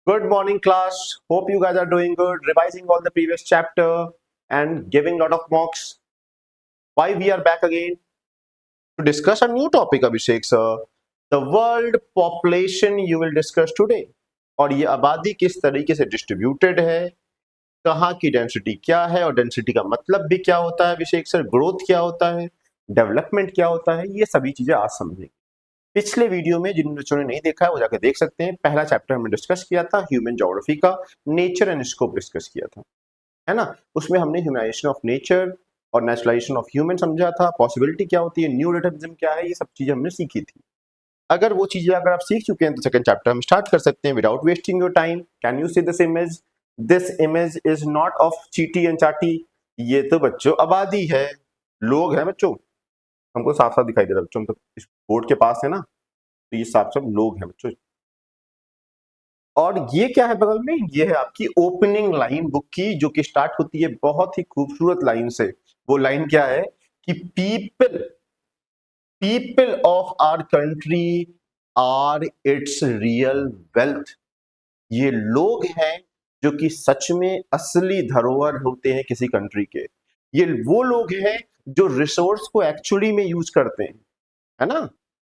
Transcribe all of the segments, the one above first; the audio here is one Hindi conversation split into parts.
Good morning, class. Hope you guys are doing good, revising all the previous chapter and giving lot of mocks. Why we are back again to discuss a new topic, Abhishek sir. The world population you will discuss today. और ये आबादी किस तरीके से डिस्ट्रीब्यूटेड है, कहाँ की डेंसिटी क्या है और डेंसिटी का मतलब भी क्या होता है अभिषेक सर, ग्रोथ क्या होता है, डेवलपमेंट क्या होता है, ये सभी चीजें आज समझेंगे। पिछले वीडियो में जिन बच्चों ने नहीं देखा है वो जाकर देख सकते हैं। पहला चैप्टर हमने डिस्कस किया था ह्यूमन ज्योग्राफी का, नेचर एंड स्कोप डिस्कस किया था, है ना। उसमें हमने ह्यूमनाइजेशन ऑफ नेचर और नेचुरलाइजेशन ऑफ ह्यूमन समझा था, पॉसिबिलिटी क्या होती है, न्यू रिलेटिविज्म क्या है, ये सब चीजें हमने सीखी थी। अगर वो चीजें अगर आप सीख चुके हैं तो सेकंड चैप्टर हम स्टार्ट कर सकते हैं without wasting your time. Can you see this image? This image is not of चीटी एंड चाटी। ये तो बच्चों आबादी है, लोग हैं बच्चों, हमको साफ साफ दिखाई दे रहा है बच्चों, हम तो इस बोर्ड के पास है ना, तो ये साफ साफ लोग हैं बच्चों। और ये क्या है बगल में, ये है आपकी ओपनिंग लाइन बुक की, जो कि स्टार्ट होती है बहुत ही खूबसूरत लाइन से। वो लाइन क्या है कि people of our country are its real wealth. ये लोग हैं जो कि सच में असली धरोहर होते हैं किसी कंट्री के। ये वो लोग हैं जो रिसोर्स को एक्चुअली में यूज करते हैं, है ना।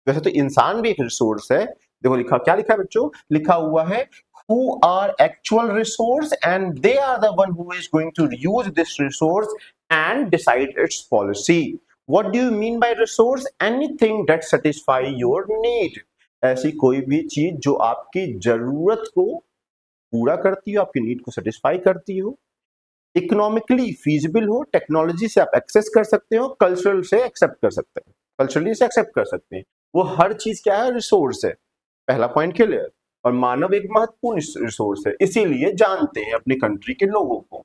वैसे तो इंसान भी एक रिसोर्स है। देखो लिखा, क्या लिखा है बच्चों, लिखा हुआ है who are actual resource and they are the one who is going to use this resource and decide its policy. What do you mean by resource? Anything that satisfy your need. ऐसी कोई भी चीज जो आपकी जरूरत को पूरा करती हो, आपकी नीड को सेटिस्फाई करती हो, इकोनॉमिकली फीजिबल हो, टेक्नोलॉजी से आप एक्सेस कर सकते हो, कल्चरल से एक्सेप्ट कर सकते हैं, कल्चरली से एक्सेप्ट कर सकते हैं। वो हर चीज क्या है, रिसोर्स है। पहला पॉइंट क्लियर। और मानव एक महत्वपूर्ण रिसोर्स है, इसीलिए जानते हैं अपनी कंट्री के लोगों को।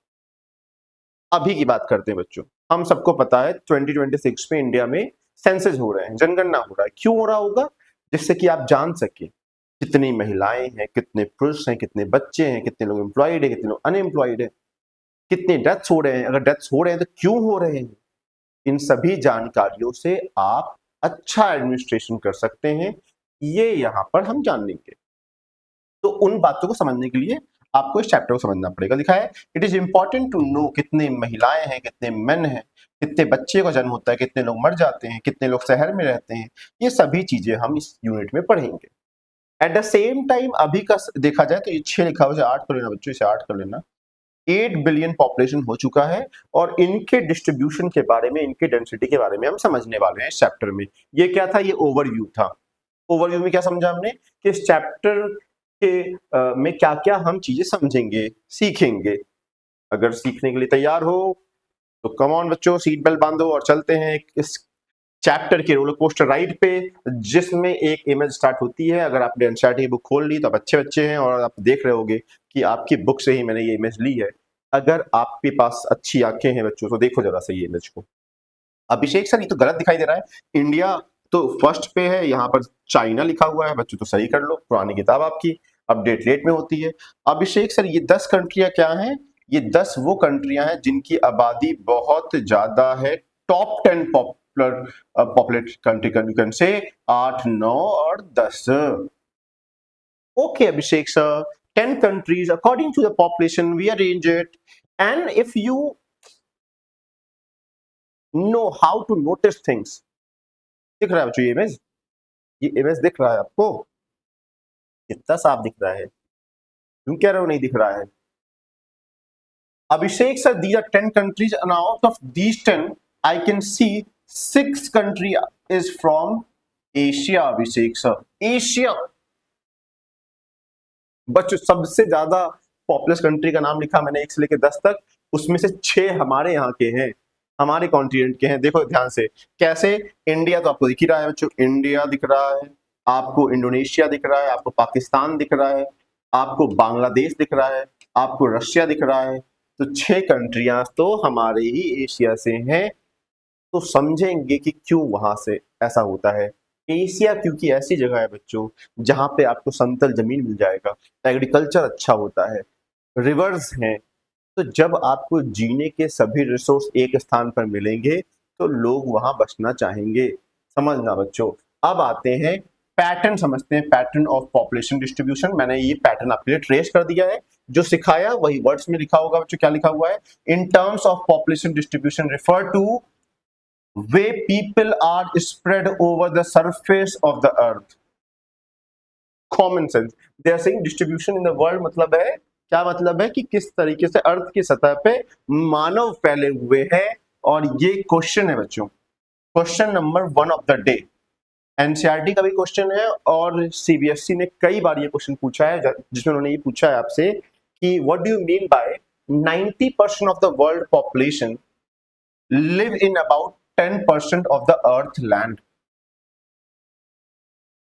अभी की बात करते हैं बच्चों। हम सबको पता है 2026 में इंडिया में सेंसस हो रहे हैं, जनगणना हो रहा है। क्यों हो रहा होगा? जिससे कि आप जान सके कितनी महिलाएं हैं, कितने पुरुष हैं, कितने बच्चे हैं, कितने लोग एम्प्लॉयड है, कितने लोग अनएम्प्लॉयड है, कितने डेथ्स हो रहे हैं। अगर डेथ्स हो रहे हैं तो क्यों हो रहे हैं? इन सभी जानकारियों से आप अच्छा एडमिनिस्ट्रेशन कर सकते हैं, ये यहां पर हम जान लेंगे। तो उन बातों को समझने के लिए आपको इस चैप्टर को समझना पड़ेगा। लिखा है it is important to know कितने महिलाएं हैं, कितने मेन हैं, कितने बच्चे का जन्म होता है, कितने लोग मर जाते हैं, कितने लोग शहर में रहते हैं। ये सभी चीजें हम इस यूनिट में पढ़ेंगे। एट द सेम टाइम अभी का देखा जाए तो ये 6 लिखा हुआ है, 8 कर लेना बच्चों, इसे 8 कर लेना। 8 बिलियन पॉपुलेशन हो चुका है और इनके डिस्ट्रीब्यूशन के बारे में, इनके डेंसिटी के बारे में हम समझने वाले हैं इस चैप्टर में। ये क्या था? ये ओवरव्यू था। ओवरव्यू में क्या समझा हमने कि इस चैप्टर के में क्या क्या हम चीजें समझेंगे, सीखेंगे। अगर सीखने के लिए तैयार हो तो कम ऑन बच्चों, सीट बेल्ट बांधो और चलते हैं इस चैप्टर के रोलर कोस्टर राइड पे, जिसमें एक इमेज स्टार्ट होती है। अगर आपने एनसीईआरटी बुक खोल ली तो आप अच्छे बच्चे हैं और आप देख रहे होगे कि आपकी बुक से ही मैंने ये इमेज ली है। अगर आपके पास अच्छी आंखें हैं बच्चों तो देखो जरा सा ये इमेज को। अभिषेक सर ये तो गलत दिखाई दे रहा है, इंडिया तो फर्स्ट पे है, यहाँ पर चाइना लिखा हुआ है बच्चों, तो सही कर लो, पुरानी किताब आपकी अपडेट लेट में होती है। अभिषेक सर ये 10 कंट्रियां क्या हैं? ये 10 वो कंट्रियां हैं जिनकी आबादी बहुत ज्यादा है। Top 10 populate country you can से 8, 9 और 10। Okay Abhishek sir, 10 countries according to the population we arrange it, and if you know how to notice things। दिख रहा है बच्चों ये इमेज दिख रहा है आपको? कितना साफ दिख रहा है? क्यों कह रहे हो नहीं दिख रहा है? Abhishek sir, these are 10 countries and out of these 10 I can see 6 country is from Asia। Abhishek sir, Asia. बच्चों सबसे ज्यादा पॉपुलस कंट्री का नाम लिखा मैंने 1 से लेकर 10 तक, उसमें से 6 हमारे यहाँ के हैं, हमारे कॉन्टिनेंट के हैं। देखो ध्यान से कैसे। इंडिया तो आपको दिख ही रहा है बच्चों, इंडिया दिख रहा है आपको, इंडोनेशिया दिख रहा है आपको, पाकिस्तान दिख रहा है आपको, बांग्लादेश दिख रहा है आपको, रशिया दिख रहा है। तो 6 कंट्रियां तो हमारे ही एशिया से हैं। तो समझेंगे कि क्यों वहां से ऐसा होता है। एशिया क्योंकि ऐसी जगह है बच्चों जहां पे आपको समतल जमीन मिल जाएगा, एग्रीकल्चर अच्छा होता है, रिवर्स हैं। तो जब आपको जीने के सभी रिसोर्स एक स्थान पर मिलेंगे तो लोग वहां बसना चाहेंगे। समझना बच्चों। अब आते हैं पैटर्न समझते हैं, पैटर्न ऑफ पॉपुलेशन डिस्ट्रीब्यूशन। मैंने ये पैटर्न आपके लिए ट्रेस कर दिया है, जो सिखाया वही वर्ड्स में लिखा होगा बच्चों। क्या लिखा हुआ है? In terms of population distribution refer to way people are spread over the surface of the earth. Common sense, they are saying distribution in the world मतलब है, क्या मतलब है कि किस तरीके से अर्थ की सतह पे मानव फैले हुए हैं। और ये क्वेश्चन है बच्चों, question number 1 of the day. NCERT का भी क्वेश्चन है और सीबीएसई ने कई बार ये क्वेश्चन पूछा है, जिसमें उन्होंने ये पूछा है आपसे कि what do you mean by 90% of the world population live in about 10% of the earth land.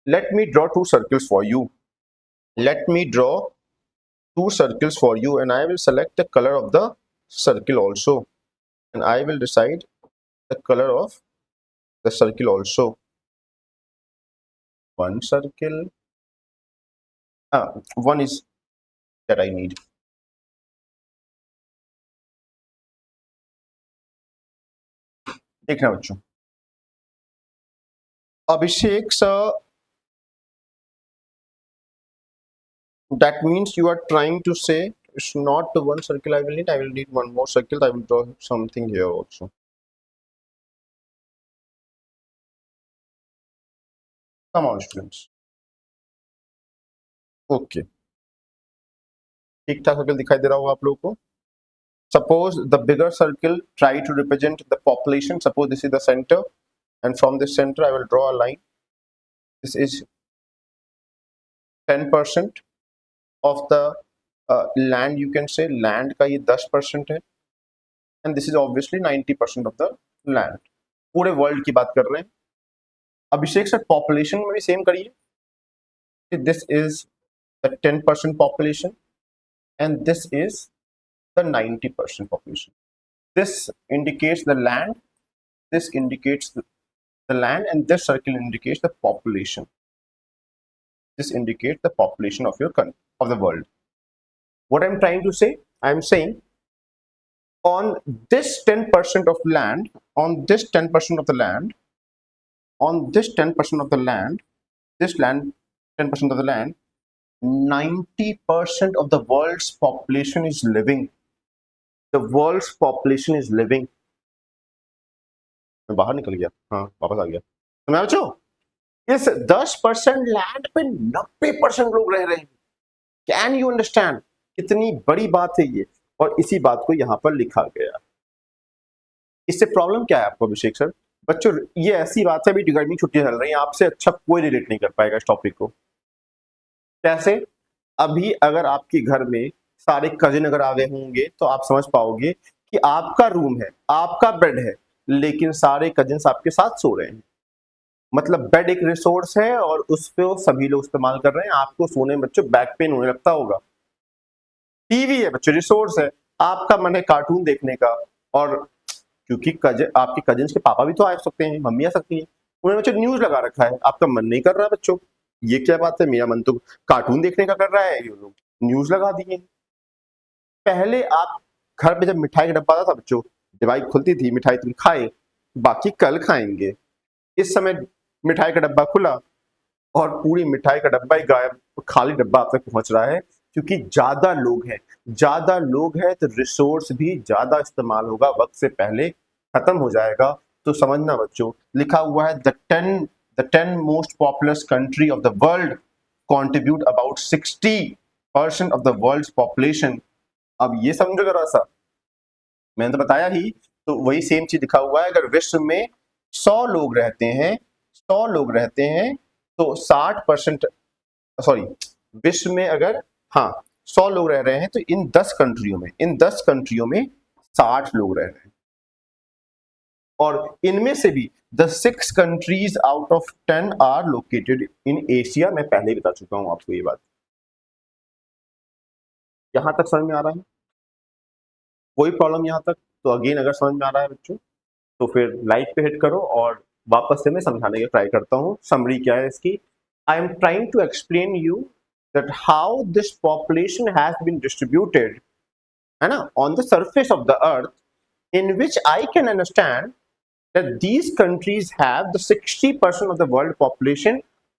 Let me draw two circles for you. Let me draw two circles for you, and I will select the color of the circle also, and I will decide the color of the circle also. One circle, one is that I need. देखना बच्चों, Abhishek sir, that means you are trying to say it's not the one circle I will need. I will need one more circle. I will draw something here also. Come on students. Okay, ठीक ठाक सर्कल दिखाई दे रहा होगा आप लोगों को। Suppose the bigger circle try to represent the population. Suppose this is the center, and from this center I will draw a line. This is 10% of the land, you can say land का ये 10% है, and this is obviously 90% of the land. पूरे वर्ल्ड की बात कर रहे हैं। अभिषेक सर पॉपुलेशन में भी सेम करिए। This is the 10% population, and this is the 90% population. This indicates the land. This indicates the land, and this circle indicates the population. This indicates the population of your country, of the world. What I'm trying to say, I'm saying on this 10% of land, on this 10% of the land, on this 10% of the land, this land, 10% of the land, 90% of the world's population is living. The world's population is living. मैं बाहर निकल गया, हाँ वापस आ गया। तो मैं बच्चों इस 10% लैंड पे 90% लोग रह रहे हैं। Can you understand? कितनी बड़ी बात है ये, और इसी बात को यहाँ पर लिखा गया। इससे प्रॉब्लम क्या है आपको अभिषेक सर? बच्चों ये ऐसी बात है, अभी गर्मी छुट्टियां चल रही हैं, आपसे अच्छा कोई रिलेट नहीं कर पाएगा इस टॉपिक को। कैसे? अभी अगर आपके घर में सारे कजिन अगर आ गए होंगे तो आप समझ पाओगे कि आपका रूम है, आपका बेड है, लेकिन सारे कजिन्स आपके साथ सो रहे हैं। मतलब बेड एक रिसोर्स है और उस पे सभी लोग इस्तेमाल कर रहे हैं। आपको सोने में बच्चों बैक पेन होने लगता होगा। टीवी है बच्चों, रिसोर्स है। आपका मन है कार्टून देखने का, और क्योंकि आपके कजिन्स के पापा भी तो आ सकते हैं, मम्मी आ सकती है, उन्होंने बच्चों न्यूज लगा रखा है, आपका मन नहीं कर रहा बच्चों। ये क्या बात है? मेरा मन तो कार्टून देखने का कर रहा है, ये लोग न्यूज लगा दिए। पहले आप घर पे जब मिठाई का डब्बा आता था बच्चों, डिवाइस खुलती थी, मिठाई तुम खाए, बाकी कल खाएंगे। इस समय मिठाई का डब्बा खुला और पूरी मिठाई का डब्बा ही गायब, खाली डब्बा आप तक पहुंच रहा है। क्योंकि ज्यादा लोग हैं, ज्यादा लोग हैं तो रिसोर्स भी ज्यादा इस्तेमाल होगा, वक्त से पहले खत्म हो जाएगा। तो समझना बच्चों, लिखा हुआ है the 10 most populous country of the world contribute about 60% of the world's population. अब ये समझो जरा सा, मैंने तो बताया ही, तो वही सेम चीज लिखा हुआ है। अगर विश्व में 100 लोग रहते हैं, 100 लोग रहते हैं तो 60%, सॉरी विश्व में अगर 100 लोग रह रहे हैं तो इन 10 कंट्रियों में 60 लोग रह रहे हैं। और इनमें से भी the 6 countries out of 10 are located in Asia। मैं पहले ही बता चुका हूं आपको ये बात। यहां तक समझ में आ रहा है? कोई प्रॉब्लम यहां तक? तो अगेन अगर समझ में आ रहा है बच्चों तो फिर लाइक पे हिट करो और वापस से मैं समझाने की ट्राई करता हूं। समरी क्या है इसकी? I am trying to explain you that how this population has been distributed, है ना, on the surface of the earth, in which I can understand that these countries have the 60% of the world population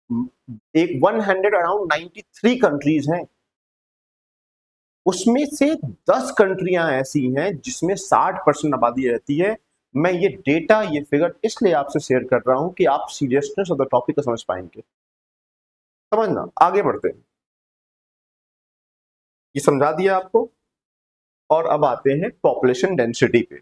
एक 100 अराउंड 93 कंट्रीज हैं, उसमें से 10 कंट्रियां ऐसी हैं जिसमें 60% आबादी रहती है। मैं ये डेटा, ये फिगर इसलिए आपसे शेयर कर रहा हूं कि आप सीरियसनेस ऑफ द टॉपिक को समझ पाएंगे। समझना, आगे बढ़ते हैं। ये समझा दिया आपको। और अब आते हैं पॉपुलेशन डेंसिटी पे।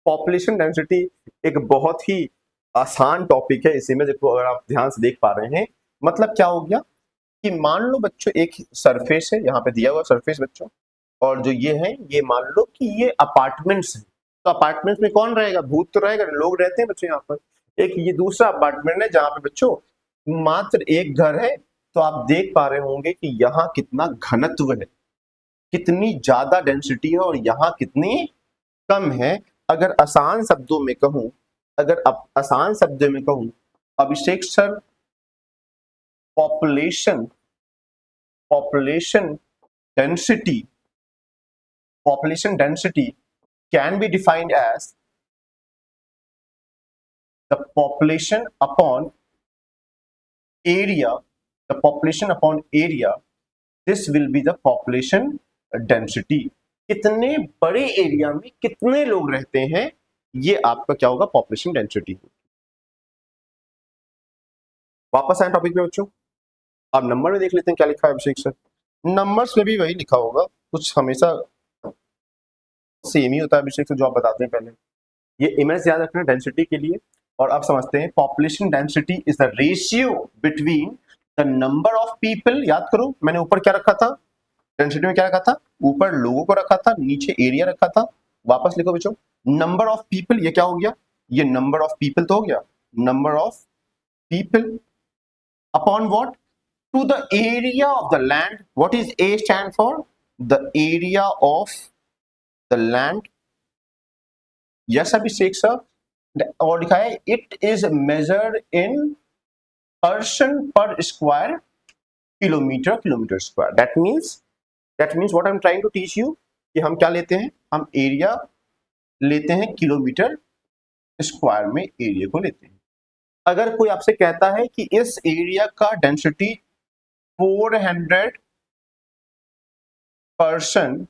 पॉपुलेशन डेंसिटी एक बहुत ही आसान टॉपिक है। इसी में देखो, अगर आप ध्यान से देख पा रहे हैं, मतलब क्या हो गया कि मान लो बच्चों एक सरफेस है, यहाँ पे दिया हुआ सरफेस बच्चों, और जो ये है, ये मान लो कि ये अपार्टमेंट्स है। तो अपार्टमेंट्स में कौन रहेगा? भूत तो रहेगा, लोग रहते हैं बच्चों यहाँ पर। एक ये दूसरा अपार्टमेंट है जहाँ पे बच्चों मात्र एक घर है। तो आप देख पा रहे होंगे कि यहाँ कितना घनत्व है, कितनी ज्यादा डेंसिटी है, और यहाँ कितनी कम है। अगर आसान शब्दों में कहूं, आसान शब्दों में कहूं, Abhishek sir, population population density can be defined as the population upon area. This will be the population density. कितने बड़े एरिया में कितने लोग रहते हैं, ये आपका क्या होगा? Population density. वापस आए टॉपिक पे बच्चों। अब नंबर में देख लेते हैं क्या लिखा है अभिषेक सर। नंबर्स में भी वही लिखा होगा, कुछ हमेशा सेम ही होता है अभिषेक सर जो आप बताते हैं पहले। ये इमेज याद रखना डेंसिटी के लिए। और अब समझते हैं, population density is the ratio between the number of people. याद करो, मैंने ऊपर क्या रखा था? डेंसिटी में क्या रखा था? ऊपर लोगों को रखा था, नीचे एरिया रखा था। वापस लिखो बच्चों, नंबर ऑफ पीपल, ये क्या हो गया? ये नंबर ऑफ पीपल तो हो गया, number of people upon what? To the area of the land. What is A stand for? The area of the land. Yes Abhishek sir. और लिखा है it is measured in person per square kilometre square. That means what I am trying to teach you कि हम क्या लेते हैं? हम एरिया लेते हैं किलोमीटर स्क्वायर में, एरिया को लेते हैं। अगर कोई आपसे कहता है कि इस एरिया का density 400 person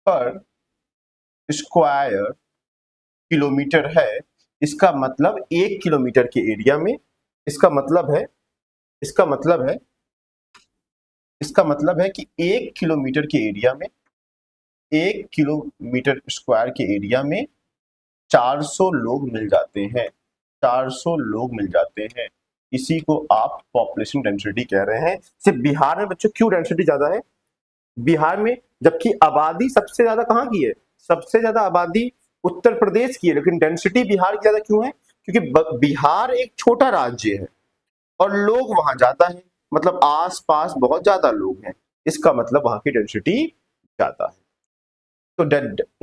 per square kilometre है, इसका मतलब 1 किलोमीटर के एरिया में, इसका मतलब है कि 1 किलोमीटर के एरिया में, 1 किलोमीटर स्क्वायर के एरिया में 400 लोग मिल जाते हैं। 400 लोग मिल जाते हैं। इसी को आप पॉपुलेशन डेंसिटी कह रहे हैं। सिर्फ बिहार में बच्चों क्यों डेंसिटी ज्यादा है? बिहार में, जबकि आबादी सबसे ज्यादा कहाँ की है? सबसे ज्यादा आबादी उत्तर प्रदेश की है, लेकिन डेंसिटी बिहार की ज्यादा क्यों है? क्योंकि बिहार एक छोटा राज्य है और लोग वहां ज्यादा है, मतलब आस-पास बहुत ज्यादा लोग हैं। इसका मतलब वहां की डेंसिटी ज्यादा है। तो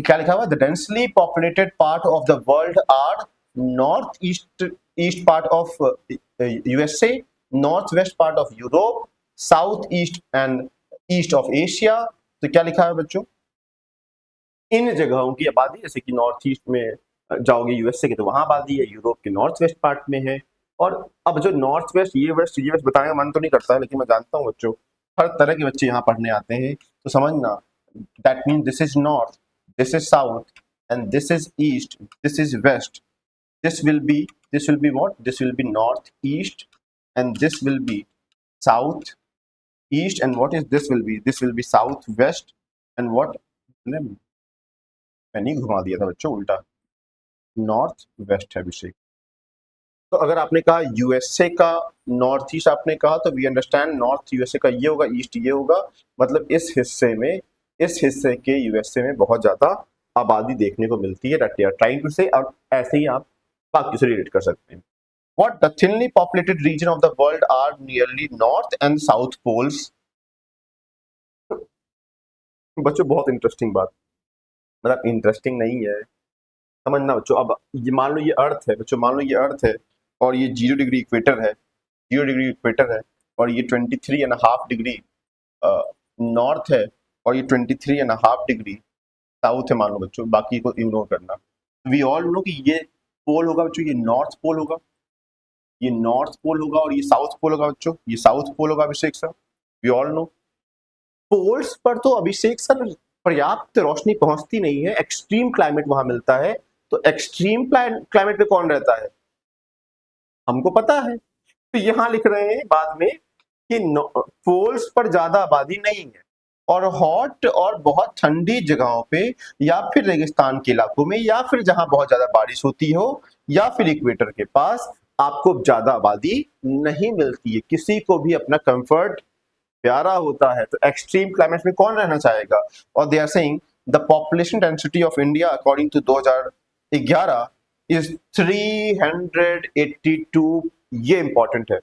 क्या लिखा हुआ? The densely populated part of the world are north east part of USA, north west part of Europe, south east and east of Asia. तो क्या लिखा है बच्चों? इन जगहों की आबादी, जैसे कि नॉर्थ ईस्ट में जाओगे यूएसए के तो वहां आबादी है, यूरोप के नॉर्थ वेस्ट पार्ट में है। और अब जो नॉर्थ वेस्ट, ये वेस्ट बताने का मन तो नहीं करता है, लेकिन मैं जानता हूँ बच्चों हर तरह के बच्चे यहाँ पढ़ने आते हैं, तो समझना, that mean this is north, this is south and this is east, this is west. This will be what? This will be north east and this will be south east, and what is this will be south west and what? मैंने घुमा दिया था बच्चों उल्टा, नॉर्थ वेस्ट है अभिषेक। तो अगर आपने कहा यूएसए का नॉर्थ ईस्ट आपने कहा, तो वी अंडरस्टैंड नॉर्थ यूएसए का ये होगा, ईस्ट ये होगा। मतलब इस हिस्से के यूएसए में बहुत ज्यादा आबादी देखने को मिलती है, that they are trying to say. और ऐसे ही आप बाकी से रिलेट कर सकते हैं। What the thinly populated region of the world are nearly north and south poles. बच्चों बहुत इंटरेस्टिंग बात, मतलब इंटरेस्टिंग नहीं है, समझना बच्चों। अब ये मान लो ये अर्थ है बच्चों, मान लो ये अर्थ है और ये 0 डिग्री इक्वेटर है, 0 डिग्री इक्वेटर है, और ये 23.5 डिग्री नॉर्थ है, और ये 23.5 डिग्री साउथ है, मान लो बच्चों, बाकी को इग्नोर करना। वी ऑल नो कि ये पोल होगा बच्चों, ये नॉर्थ पोल होगा, ये नॉर्थ पोल होगा और ये साउथ पोल होगा बच्चों, ये साउथ पोल होगा Abhishek sir, we all know. Poles पर तो अभिषेक सर पर्याप्त रोशनी पहुंचती नहीं है, एक्सट्रीम क्लाइमेट वहां मिलता है। तो एक्सट्रीम क्लाइमेट पे कौन रहता है हमको पता है, तो यहां लिख रहे हैं बाद में कि पोल्स पर ज्यादा आबादी नहीं है, और हॉट और बहुत ठंडी जगहों पे या फिर रेगिस्तान के इलाकों में या फिर जहां बहुत ज्यादा बारिश होती हो या फिर इक्वेटर के पास आपको ज्यादा आबादी नहीं मिलती है। किसी को भी अपना कंफर्ट प्यारा होता है, तो एक्सट्रीम क्लाइमेट में कौन रहना चाहेगा। और they are saying the population density of India according to 2011 is 382। ये इंपॉर्टेंट है,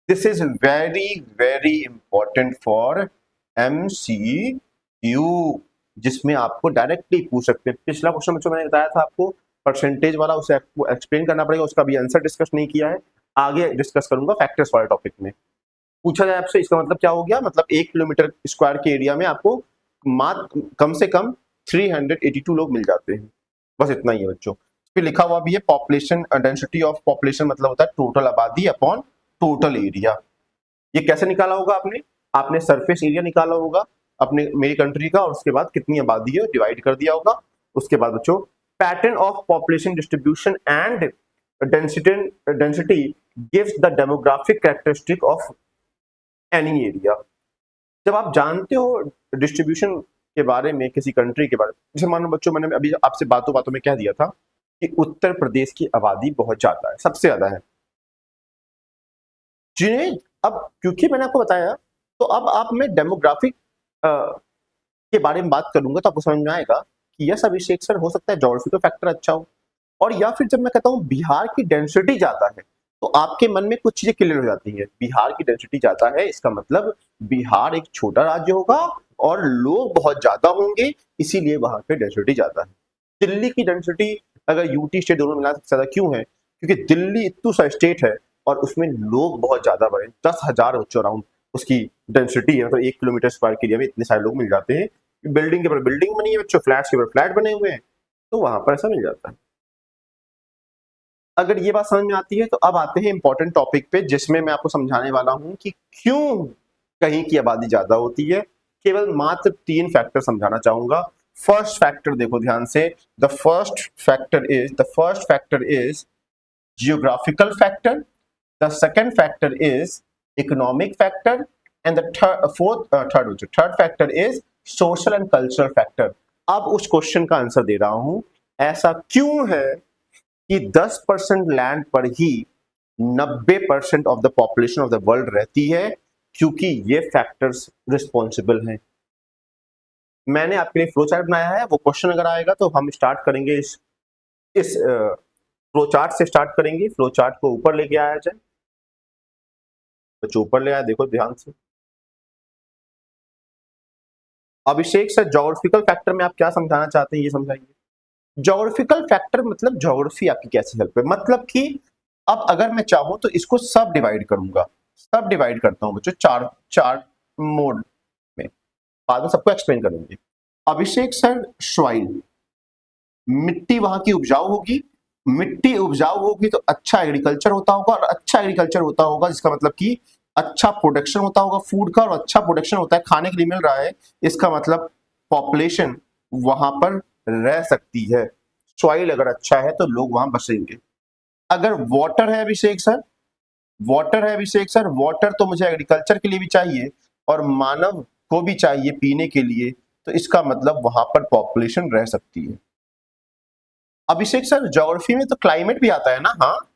this is very very important for MCQ, जिसमें आपको डायरेक्टली पूछ सकते हैं। पिछला क्वेश्चन जो मैंने बताया था आपको परसेंटेज वाला, उसे आपको एक्सप्लेन करना पड़ेगा, उसका भी आंसर डिस्कस नहीं किया है, आगे डिस्कस करूंगा फैक्टर्स वाले टॉपिक में। पूछा जाए आपसे इसका मतलब क्या हो गया, मतलब 1 किलोमीटर स्क्वायर के एरिया में आपको मात्र कम से कम 382 लोग मिल जाते हैं, बस इतना ही है बच्चों। फिर लिखा हुआ भी है पॉपुलेशन डेंसिटी ऑफ पॉपुलेशन, मतलब होता है टोटल आबादी अपॉन टोटल एरिया। ये कैसे निकाला होगा आपने सरफेस एरिया निकाला होगा अपने मेरी कंट्री का, और उसके बाद कितनी आबादी है डिवाइड कर दिया होगा। उसके बाद बच्चों pattern of population distribution and density gives the demographic characteristic of any area. जब आप जानते हो डिस्ट्रीब्यूशन के बारे में किसी कंट्री के बारे में, जैसे मानो बच्चों मैंने अभी आपसे बातों बातों में कह दिया था कि उत्तर प्रदेश की आबादी बहुत ज्यादा है, सबसे ज्यादा है, जिन्हें अब क्योंकि मैंने आपको बताया, तो अब आप मैं डेमोग्राफिक के बारे में बात करूंगा तो आपको समझ में आएगा कि यस अभिषेक सर हो सकता है ज्योग्राफिकल फैक्टर अच्छा हो, और या फिर जब मैं कहता हूँ बिहार की डेंसिटी ज्यादा है तो आपके मन में कुछ चीजें क्लियर हो जाती है। बिहार की डेंसिटी ज्यादा है, इसका मतलब बिहार एक छोटा राज्य होगा और लोग बहुत ज्यादा होंगे, इसीलिए वहां पे डेंसिटी ज्यादा है। दिल्ली की डेंसिटी अगर यूटी स्टेट दोनों मिला ज्यादा क्यों है, क्योंकि दिल्ली इतू सा स्टेट है और उसमें लोग बहुत ज्यादा बड़े, 10,000 बच्चों अराउंड उसकी डेंसिटी है, मतलब 1 किलोमीटर स्क्वायर के लिए में इतने सारे लोग मिल जाते हैं। बिल्डिंग के ऊपर बिल्डिंग बनी है बच्चों, फ्लैट्स के ऊपर फ्लैट बने हुए हैं, तो वहां पर ऐसा मिल जाता है। अगर ये बात समझ में आती है तो अब आते हैं इंपॉर्टेंट टॉपिक पे, जिसमें मैं आपको समझाने वाला हूं कि क्यों कहीं की आबादी ज्यादा होती है। केवल मात्र 3 फैक्टर समझाना चाहूंगा। फर्स्ट फैक्टर देखो ध्यान से, the first factor is geographical factor, the second factor is economic factor, and the third factor is social and cultural factor. अब उस क्वेश्चन का आंसर दे रहा हूं, ऐसा क्यों है कि 10% लैंड पर ही 90% of the population of the world रहती है, क्योंकि ये फैक्टर्स रिस्पॉन्सिबल हैं। मैंने आपके लिए फ्लो चार्ट बनाया है, वो क्वेश्चन अगर आएगा तो हम स्टार्ट करेंगे इस फ्लो चार्ट से स्टार्ट करेंगे। फ्लो चार्ट को ऊपर लेके आया जाए, बच्चों ऊपर ले आया, देखो ध्यान से। अभिषेक सर ज्योग्राफिकल फैक्टर में आप क्या समझाना चाहते हैं ये समझाइए। ज्योग्राफिकल फैक्टर मतलब ज्योग्राफी आपकी कैसे हेल्प है, मतलब कि अब अगर मैं चाहूं तो इसको सब डिवाइड करूंगा, सब डिवाइड करता हूं बच्चों चार चार मोड में, बाद में सबको एक्सप्लेन करेंगे। अभिषेक सर सॉइल, मिट्टी वहां की उपजाऊ होगी, मिट्टी उपजाऊ होगी तो अच्छा एग्रीकल्चर होता होगा, और अच्छा एग्रीकल्चर होता होगा जिसका मतलब कि अच्छा प्रोडक्शन होता होगा फूड का, और अच्छा प्रोडक्शन होता है खाने के लिए मिल रहा है, इसका मतलब पॉपुलेशन वहां पर रह सकती है। सॉइल अगर अच्छा है तो लोग वहां बसेंगे। अगर वाटर है अभिषेक सर, वाटर तो मुझे एग्रीकल्चर के लिए भी चाहिए और मानव को भी चाहिए पीने के लिए, तो इसका मतलब वहां पर पॉपुलेशन रह सकती है। अभिषेक सर ज्योग्राफी में तो क्लाइमेट भी आता है ना, हाँ,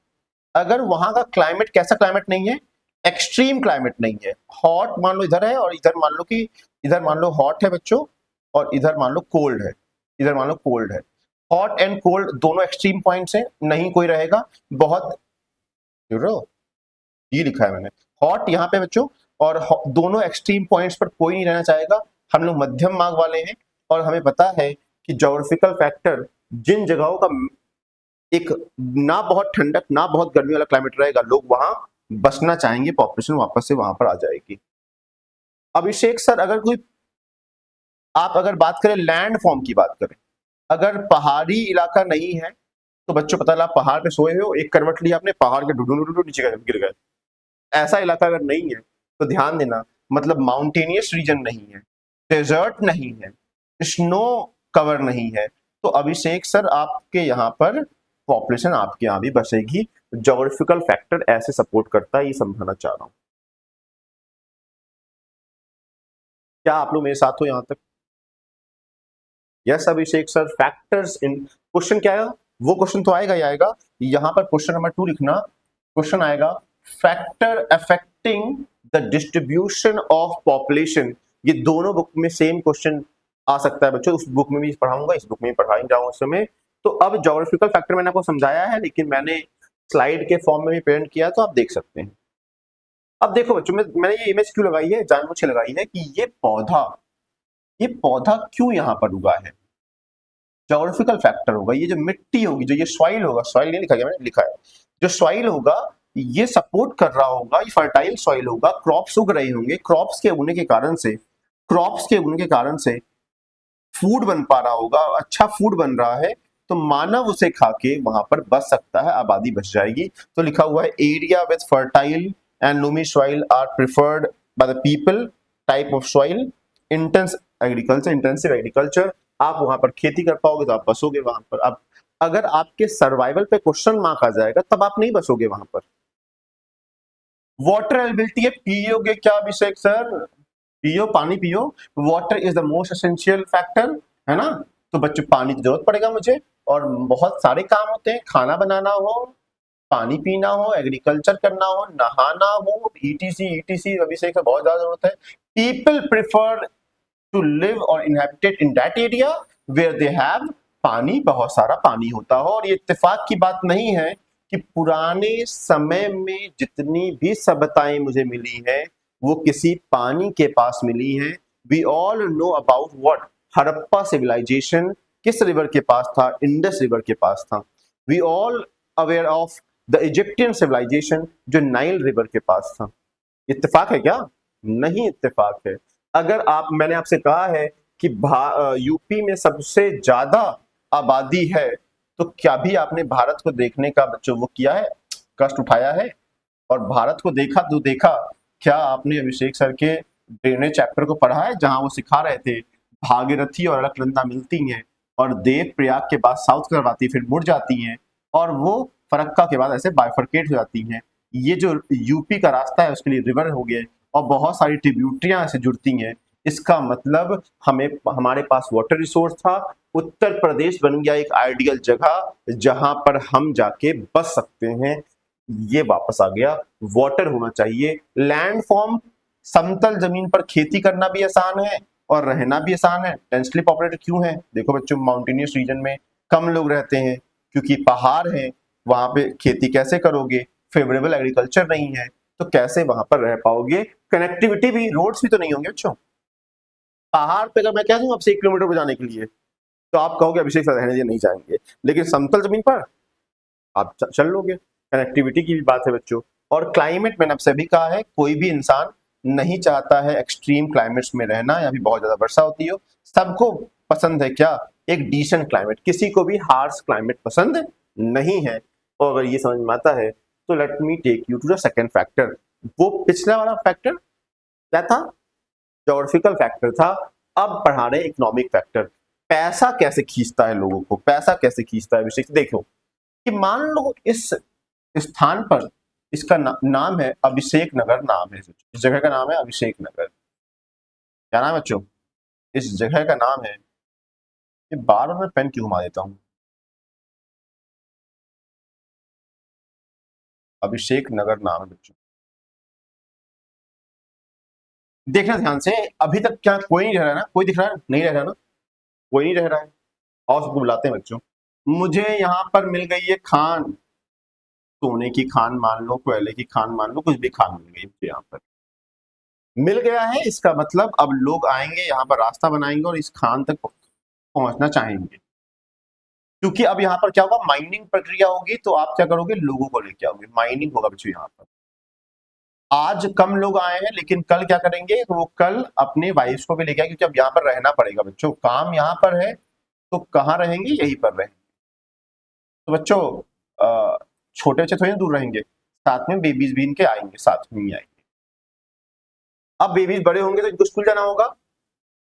अगर वहां का क्लाइमेट कैसा क्लाइमेट नहीं है, एक्सट्रीम क्लाइमेट नहीं है, हॉट मान लो इधर है और इधर मान लो हॉट है बच्चों, और इधर मान लो कोल्ड है, हॉट एंड कोल्ड दोनों एक्सट्रीम पॉइंट्स हैं, नहीं कोई रहेगा बहुत, ये लिखा है मैंने, हॉट यहाँ पे बच्चों, और दोनों एक्सट्रीम पॉइंट्स पर कोई नहीं रहना चाहेगा। हम लोग मध्यम मार्ग वाले हैं, और हमें पता है कि ज्योग्राफिकल फैक्टर जिन जगहों का एक ना बहुत ठंडक ना बहुत गर्मी वाला क्लाइमेट रहेगा, लोग वहां बसना चाहेंगे, पॉपुलेशन वापस से वहां पर आ जाएगी। अभिषेक सर आप अगर बात करें लैंड फॉर्म की बात करें, अगर पहाड़ी इलाका नहीं है तो बच्चों पता लगा पहाड़ पे सोए हो, एक करवट लिया आपने, पहाड़ के ढूंढू नीचे गिर गए। ऐसा इलाका अगर नहीं है तो ध्यान देना, मतलब माउंटेनियस रीजन नहीं है, डेजर्ट नहीं है, स्नो कवर नहीं है, तो अभिषेक सर आपके यहाँ पर पॉपुलेशन आपके यहाँ भी बसेगी। ज्योग्राफिकल फैक्टर ऐसे सपोर्ट करता है, ये समझाना चाह रहा हूं। क्या आप लोग मेरे साथ हो यहां तक? Yes Abhishek sir, factors in, question क्या है वो क्वेश्चन तो आएगा ही आएगा। यहां पर क्वेश्चन नंबर 2 लिखना, क्वेश्चन आएगा factor affecting the distribution of population. ये दोनों बुक में सेम क्वेश्चन आ सकता है बच्चों, उस बुक में भी पढ़ाऊंगा, इस बुक में भी पढ़ाई जाऊंगा उस समय। तो अब ज्योग्राफिकल फैक्टर मैंने आपको समझाया है, लेकिन मैंने स्लाइड के फॉर्म में भी प्रेजेंट किया, तो आप देख सकते हैं। अब देखो बच्चों, मैंने ये इमेज क्यों लगाई है, जानबूझ के लगाई है कि ये पौधा क्यों यहाँ पर उगा है। ज्योग्राफिकल फैक्टर होगा, ये जो मिट्टी होगी, जो ये सॉइल होगा, सॉइल नहीं लिखा गया, मैंने लिखा है, जो सॉइल होगा ये सपोर्ट कर रहा होगा, ये फर्टाइल सॉइल होगा, क्रॉप्स उग रहे होंगे, क्रॉप्स के उगने के कारण से फूड बन पा रहा होगा, अच्छा फूड बन रहा है, तो मानव उसे खा के वहां पर बच सकता है, आबादी बच जाएगी। तो लिखा हुआ है area with fertile and loamy soil are preferred by the people, type of soil, intensive agriculture. आप वहां पर खेती कर पाओगे तो आप बसोगे वहां पर। अब अगर आपके सर्वाइवल पे क्वेश्चन मार्क आ जाएगा तब आप नहीं बसोगे वहां पर। वाटर अवेलेबिलिटी है, पियोगे क्या अभिषेक सर? पियो, पानी पियो। Water is the most essential factor, है ना? तो बच्चों पानी की जरूरत पड़ेगा मुझे, और बहुत सारे काम होते हैं, खाना बनाना हो, पानी पीना हो, एग्रीकल्चर करना हो, नहाना हो, ईटीसी ईटीसी अभिषेक सर बहुत ज्यादा जरूरत है। पीपल प्रिफर टू लिव और inhabited in that area where they have pani, बहुत सारा पानी होता हो। और ये इत्तेफाक की बात नहीं है कि पुराने समय में जितनी भी सभ्यताएं मुझे मिली है वो किसी पानी के पास मिली है। We all know about what Harappa civilization किस रिवर के पास था, इंडस रिवर के पास था। We all aware of the Egyptian civilization जो नाइल रिवर के पास था। इत्तेफाक है क्या? नहीं इत्तेफाक है। अगर आप, मैंने आपसे कहा है कि यूपी में सबसे ज्यादा आबादी है, तो क्या भी आपने भारत को देखने का बच्चों वो किया है, कष्ट उठाया है और भारत को देखा तो देखा? क्या आपने अभिषेक सर के ड्रेनेज चैप्टर को पढ़ा है, जहां वो सिखा रहे थे भागीरथी और अलकनंदा मिलती हैं और देव प्रयाग के बाद साउथ तरफ आती, फिर मुड़ जाती हैं और वो फरक्का के बाद ऐसे बाइफरकेट हो जाती हैं। ये जो यूपी का रास्ता है उसके लिए रिवर हो गए और बहुत सारी ट्रिब्यूटरियां ऐसे जुड़ती हैं। इसका मतलब हमें, हमारे पास वाटर रिसोर्स था, उत्तर प्रदेश बन गया एक आइडियल जगह जहां पर हम जाके बस सकते हैं। ये वापस आ गया, वाटर होना चाहिए। लैंड फॉर्म, समतल जमीन पर खेती करना भी आसान है और रहना भी आसान है। डेंसली पॉपुलेटेड क्यों है? देखो बच्चों, माउंटेनियस रीजन में कम लोग रहते हैं क्योंकि पहाड़ है, वहां पे खेती कैसे करोगे, फेवरेबल एग्रीकल्चर नहीं है, तो कैसे वहां पर रह पाओगे? कनेक्टिविटी भी, रोड्स भी तो नहीं होंगे बच्चों। पहाड़ पे अगर मैं कह दूं आपसे 1 किलोमीटर पर जाने के लिए तो आप कहोगे अभिषेक सर रहने दीजिए नहीं जाएंगे, लेकिन समतल जमीन पर आप चल लोगे। कनेक्टिविटी की भी बात है बच्चों। और क्लाइमेट, मैंने आपसे भी कहा है, कोई भी इंसान नहीं चाहता है एक्सट्रीम क्लाइमेट्स में रहना या भी बहुत ज्यादा वर्षा होती हो। सबको पसंद है क्या? एक डिसेंट क्लाइमेट। किसी को भी हार्श क्लाइमेट पसंद नहीं है। और अगर ये समझ में आता है तो let me take you to the second factor. वो पिछला वाला फैक्टर क्या था? ज्योग्राफिकल फैक्टर था। अब पढ़ा रहे इकोनॉमिक फैक्टर। पैसा कैसे खींचता है लोगों को, पैसा कैसे खींचता है विषय देखो कि मान लो इस स्थान पर, इसका नाम है अभिषेक नगर, नाम है इस जगह का, नाम है अभिषेक नगर। क्या नाम है बच्चों? इस जगह का नाम है, ये बार बार मैं पेन क्यों घुमा देता हूं, अभिषेक नगर नाम है बच्चों। देखना ध्यान से, अभी तक क्या कोई नहीं रह रहा है ना? कोई दिख रहा है? नहीं रह रहा ना? कोई नहीं रह रहा है। और सबको बुलाते हैं बच्चों। मुझे यहाँ पर मिल गई है खान, सोने की खान मान लो, कोयले की खान मान लो, कुछ भी खान मिल गई मुझे यहाँ पर, मिल गया है। इसका मतलब अब लोग आएंगे यहाँ पर, रास्ता बनाएंगे और इस खान तक पहुंचना चाहेंगे। क्योंकि अब यहाँ पर क्या होगा, माइनिंग प्रक्रिया होगी, तो आप क्या करोगे, लोगों को लेके आओगे, माइनिंग होगा बच्चों यहाँ पर। आज कम लोग आए हैं लेकिन कल क्या करेंगे, तो वो कल अपने वाइफ्स को भी लेके आएंगे, क्योंकि अब यहाँ पर रहना पड़ेगा बच्चों, काम यहाँ पर है तो कहाँ रहेंगे, यहीं पर रहेंगे। तो बच्चों छोटे बच्चे थोड़ी ना दूर रहेंगे, साथ में बेबीज भी इनके आएंगे, साथ में ही आएंगे। अब बेबीज बड़े होंगे तो इनको स्कूल जाना होगा।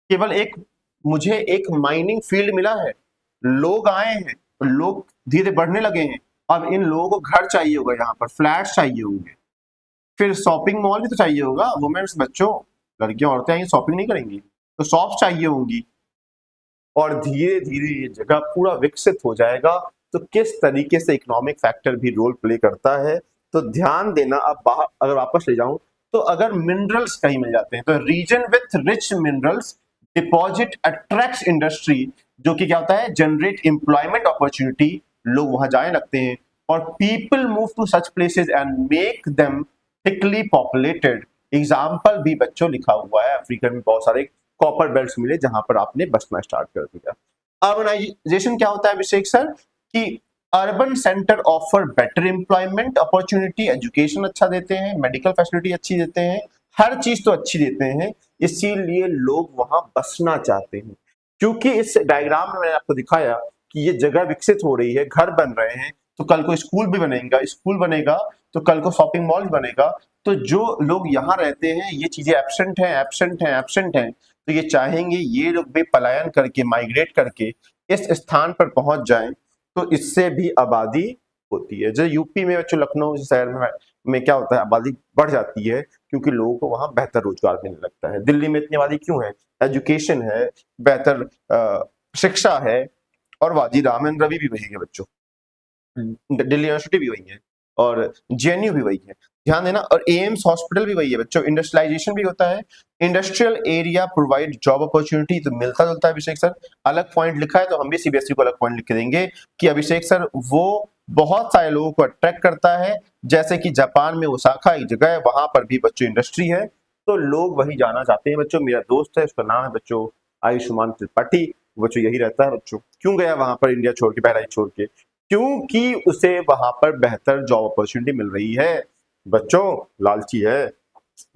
केवल एक मुझे एक माइनिंग फील्ड मिला है, लोग आए हैं, लोग धीरे बढ़ने लगे हैं। अब इन लोगों को घर चाहिए होगा, यहाँ पर फ्लैट चाहिए होंगे, फिर शॉपिंग मॉल भी तो चाहिए होगा। वुमेन्स, बच्चों, लड़कियां औरतें आएंगी, शॉपिंग नहीं करेंगी, तो शॉप चाहिए होंगी, और धीरे धीरे ये जगह पूरा विकसित हो जाएगा। तो किस तरीके से इकोनॉमिक फैक्टर भी रोल प्ले करता है, तो ध्यान देना। अब बाहर अगर वापस ले जाऊं, तो अगर मिनरल्स कहीं मिल जाते हैं, तो region with rich minerals deposit attracts industry, जो कि क्या होता है, जनरेट एम्प्लॉयमेंट अपॉर्चुनिटी, लोग वहां जाने लगते हैं, और people move to such places and make them thickly populated. Example भी बच्चों लिखा हुआ है, अफ्रीका में बहुत सारे कॉपर बेल्ट्स मिले जहां पर आपने बसना स्टार्ट कर दिया। अर्बनाइजेशन क्या होता है अभिषेक सर, कि urban centre offer better employment opportunity, education अच्छा देते हैं, मेडिकल फैसिलिटी अच्छी देते हैं, हर चीज तो अच्छी देते हैं, इसीलिए लोग वहां बसना चाहते हैं। क्योंकि इस डायग्राम में मैंने आपको दिखाया कि ये जगह विकसित हो रही है, घर बन रहे हैं, तो कल को स्कूल भी बनेगा, स्कूल बनेगा तो कल को शॉपिंग मॉल भी बनेगा। तो जो लोग यहाँ रहते हैं, ये चीजें एब्सेंट हैं, एब्सेंट हैं, एब्सेंट हैं, तो ये चाहेंगे ये लोग भी पलायन करके, माइग्रेट करके इस स्थान पर पहुंच जाएं, तो इससे भी आबादी होती है। जैसे यूपी में बच्चों, लखनऊ शहर में क्या होता है, आबादी बढ़ जाती है क्योंकि लोगों को वहां बेहतर रोजगार मिलने लगता है। दिल्ली में इतनी आबादी क्यों है, एजुकेशन है, बेहतर शिक्षा है, और वाजी रामन रवि भी वही है बच्चों, दिल्ली यूनिवर्सिटी भी वही है, और जेएनयू भी वही है, ध्यान देना। और एम्स हॉस्पिटल भी वही है बच्चों। इंडस्ट्रियलाइजेशन भी होता है, industrial area provide job opportunity, तो मिलता जुलता है अभिषेक सर। अलग पॉइंट लिखा है तो हम भी सीबीएसई को अलग पॉइंट लिख के देंगे कि अभिषेक सर वो बहुत सारे लोगों को अट्रैक्ट करता है। जैसे कि जापान में ओसाका एक जगह है, वहां पर भी बच्चों इंडस्ट्री है, तो लोग वही जाना चाहते हैं बच्चों। मेरा दोस्त है, उसका नाम है बच्चों आयुष्मान त्रिपाठी, बच्चों यही रहता है बच्चों। क्यों गया वहां पर इंडिया छोड़ के, बहराइच छोड़ के? क्योंकि उसे वहां पर बेहतर जॉब अपॉर्चुनिटी मिल रही है बच्चों, लालची है,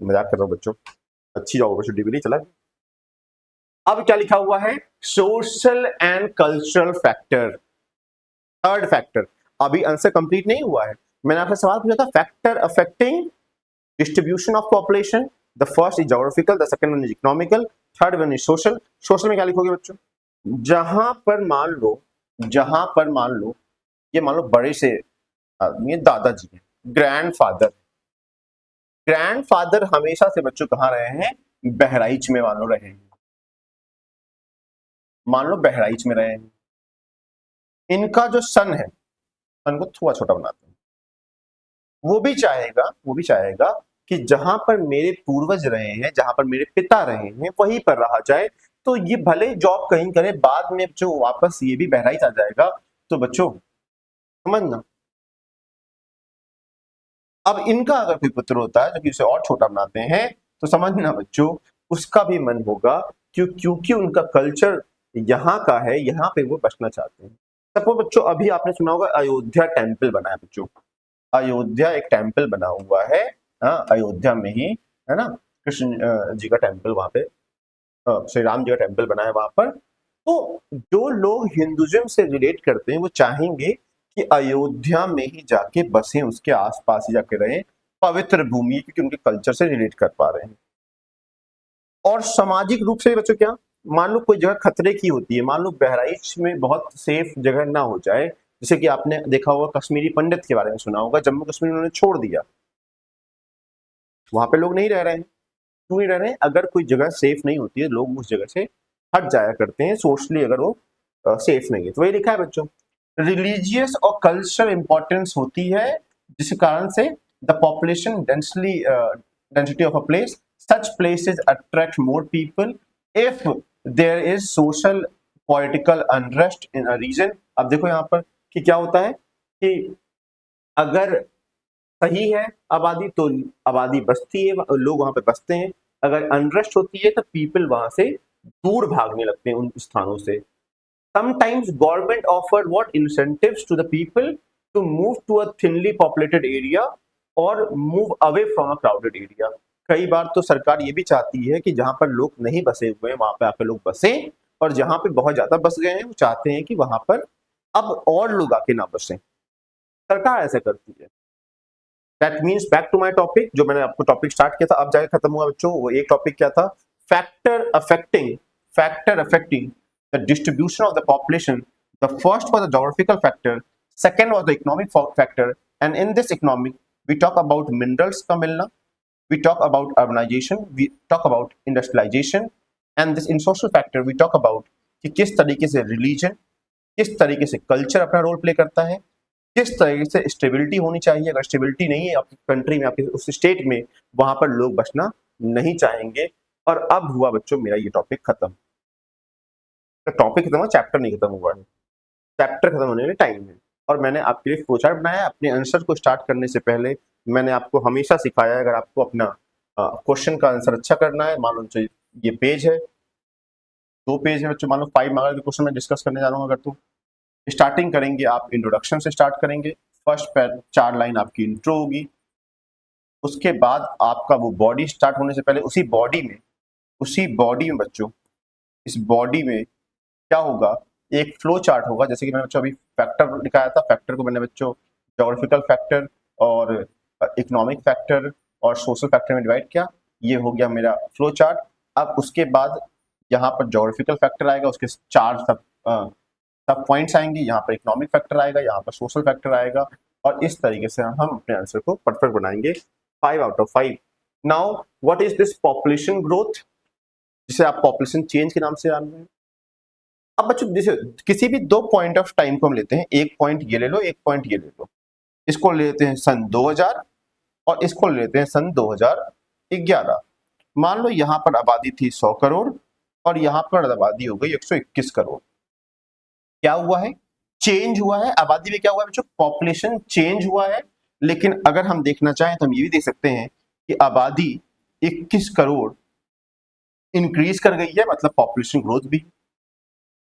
मजाक कर रहा हूं बच्चों, अच्छी जॉब अपॉर्चुनिटी मिली, चला। अब क्या लिखा हुआ है, social and cultural factor, third factor. अभी आंसर कंप्लीट नहीं हुआ है, मैंने आपसे सवाल पूछा था, factor affecting distribution of population. The first is geographical, the second one is economical, third one is social. Social में क्या लिखोगे बच्चों, जहां पर मान लो, जहां पर मान लो, ये मान लो बड़े से आदमी है, दादाजी है, ग्रैंडफादर, ग्रैंडफादर हमेशा से बच्चों कहाँ रहे हैं, बहराइच में मान लो रहे हैं, मान लो बहराइच में रहे हैं। इनका जो सन है, सन को थोड़ा छोटा बनाते हैं, वो भी चाहेगा, वो भी चाहेगा कि जहां पर मेरे पूर्वज रहे हैं, जहां पर मेरे पिता रहे हैं, वहीं पर रहा जाए। तो ये भले जॉब कहीं करे, बाद में जो वापस ये भी बहराइच आ जाएगा। तो बच्चों समझना, अब इनका अगर कोई पुत्र होता है जो कि उसे और छोटा बनाते हैं, तो समझना बच्चों उसका भी मन होगा, क्योंकि उनका कल्चर यहाँ का है, यहाँ पे वो बसना चाहते हैं। सपोज बच्चों, अभी आपने सुना होगा अयोध्या टेम्पल बना है बच्चों, अयोध्या एक टेम्पल बना हुआ है, हाँ, अयोध्या में ही, है ना, कृष्ण जी का टेम्पल वहां पे, श्री राम जी का टेम्पल बना है वहां पर। तो जो लोग हिंदुइज्म से रिलेट करते हैं, वो चाहेंगे कि अयोध्या में ही जाके बसें, उसके आसपास ही जाके रहें, पवित्र भूमि, क्योंकि उनके कल्चर से रिलेट कर पा रहे हैं। और सामाजिक रूप से बच्चों क्या, मान लो कोई जगह खतरे की होती है, मान लो बहराइच में बहुत सेफ जगह ना हो जाए, जैसे कि आपने देखा होगा कश्मीरी पंडित के बारे में सुना होगा, जम्मू कश्मीर उन्होंने छोड़ दिया, वहां पे लोग नहीं रह रहे हैं। क्यों नहीं रह रहे हैं, अगर कोई जगह सेफ नहीं होती है, लोग उस जगह से हट जाया करते हैं, सोशली अगर वो सेफ नहीं है। तो वही लिखा है बच्चों, रिलीजियस और कल्चरल इंपॉर्टेंस होती है, जिस कारण से the population density of a place, such places attract more people if there is social political unrest in a region. अब देखो यहाँ पर कि क्या होता है कि अगर सही है आबादी, तो आबादी बसती है, लोग वहां पे बसते हैं। अगर अनरेस्ट होती है तो पीपल वहां से दूर भागने लगते हैं उन स्थानों से। Sometimes government offer what incentives to the people to move to a thinly populated area और move away from a crowded area. कई बार तो सरकार ये भी चाहती है कि जहां पर लोग नहीं बसे हुए हैं, वहां पे आकर लोग बसें, और जहां पे बहुत ज्यादा बस गए हैं, वो चाहते हैं कि वहां पर अब और लोग आके ना बसें, सरकार ऐसा करती है। That means back to my topic, जो मैंने आपको टॉपिक स्टार्ट किया था अब जाके खत्म हुआ बच्चों। वो एक टॉपिक क्या था? Factor affecting the distribution of the population. The first was the geographical factor, second was the economic factor, and in this economic we talk about minerals का मिलना, we talk about urbanization, we talk about industrialization, and this in social factor we talk about कि किस तरीके से रिलीजन, किस तरीके से कल्चर अपना रोल प्ले करता है, किस तरीके से स्टेबिलिटी होनी चाहिए। अगर स्टेबिलिटी नहीं है आपकी कंट्री में, आपके उस स्टेट में, वहां पर लोग बसना नहीं चाहेंगे। और अब हुआ बच्चों मेरा ये टॉपिक खत्म। तो टॉपिक खत्म हुआ, चैप्टर नहीं खत्म हुआ है। चैप्टर खत्म होने में टाइम है। और मैंने आपके लिए फ्लोचार्ट बनाया। अपने आंसर को स्टार्ट करने से पहले मैंने आपको हमेशा सिखाया है, अगर आपको अपना क्वेश्चन का आंसर अच्छा करना है, मान लो ये पेज है, 2 पेज है बच्चों, मान लो 5 मार्क्स के क्वेश्चन मैं डिस्कस करने जा रहा हूँ। अगर तो स्टार्टिंग करेंगे आप इंट्रोडक्शन से स्टार्ट करेंगे। फर्स्ट 4 लाइन आपकी इंट्रो होगी। उसके बाद आपका वो बॉडी स्टार्ट होने से पहले उसी बॉडी में बच्चों, इस बॉडी में क्या होगा, एक फ्लो चार्ट होगा। जैसे कि मैंने बच्चों अभी फैक्टर दिखाया था, फैक्टर को मैंने बच्चों ज्योग्राफिकल फैक्टर और इकोनॉमिक फैक्टर और सोशल फैक्टर में डिवाइड किया। ये हो गया मेरा फ्लो चार्ट। अब उसके बाद यहाँ पर ज्योग्राफिकल फैक्टर आएगा, उसके 4 सब पॉइंट्स आएंगे। यहाँ पर इकोनॉमिक फैक्टर आएगा, यहाँ पर सोशल फैक्टर आएगा, और इस तरीके से हम अपने आंसर को परफेक्ट बनाएंगे 5 out of 5। Now what is this population growth, जिसे आप पॉपुलेशन चेंज के नाम से जान रहे हैं। अब बच्चों जैसे किसी भी 2 पॉइंट ऑफ टाइम को हम लेते हैं, एक पॉइंट ये ले लो, एक पॉइंट ये ले लो। इसको लेते हैं सन 2000 और इसको लेते हैं सन 2011। मान लो यहाँ पर आबादी थी 100 करोड़ और यहाँ पर आबादी हो गई 121 करोड़। क्या हुआ है? चेंज हुआ है आबादी में। क्या हुआ है बच्चों? पॉपुलेशन चेंज हुआ है। लेकिन अगर हम देखना चाहें तो हम ये भी देख सकते हैं कि आबादी 21 करोड़ इंक्रीज कर गई है, मतलब पॉपुलेशन ग्रोथ भी।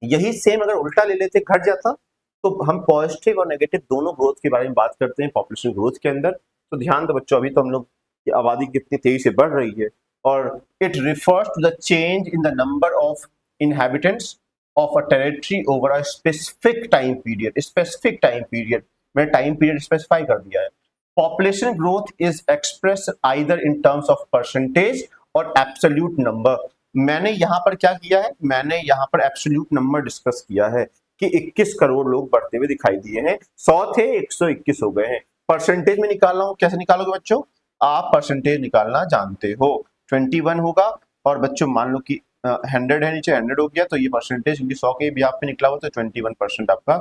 यही सेम अगर उल्टा ले लेते, घट जाता, तो हम पॉजिटिव और नेगेटिव दोनों ग्रोथ के बारे में बात करते हैं पॉपुलेशन ग्रोथ के अंदर। तो ध्यान दो बच्चों, अभी तो हम लोग की आबादी कितनी तेजी से बढ़ रही है, और it refers to the change in the number of inhabitants of a territory over a specific time period. Specific time period, मैंने टाइम पीरियड स्पेसिफाई कर दिया है। Population growth is express either in terms of percentage और एब्सोल्यूट नंबर। मैंने यहां पर क्या किया है, मैंने यहां पर एब्सोल्यूट नंबर डिस्कस किया है कि 21 करोड़ लोग बढ़ते हुए दिखाई दिए हैं। 100 थे, 121 हो गए हैं। परसेंटेज में निकाल रहा हूं, कैसे निकालोगे बच्चों? आप परसेंटेज निकालना जानते हो, 21 होगा। और बच्चों मान लो कि 100 है, नीचे 100 हो गया, तो ये परसेंटेज 100 के भी आप पे निकला हुआ, तो 21% आपका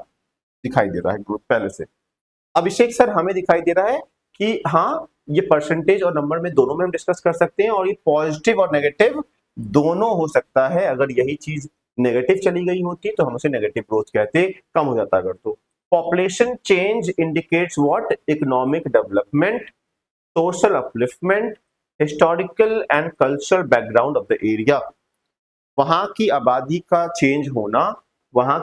दिखाई दे रहा है ग्रुप पहले से। अभिषेक सर हमें दिखाई दे रहा है कि हाँ, ये परसेंटेज और नंबर में दोनों में हम डिस्कस कर सकते हैं, और ये पॉजिटिव और नेगेटिव दोनों हो सकता है। अगर यही चीज नेगेटिव चली गई होती तो हम उसे नेगेटिव ग्रोथ कहते, कम हो जाता अगर तो। Population change indicates what? Economic development, social upliftment, historical and cultural background of the area. वहां की आबादी का चेंज होना, वहां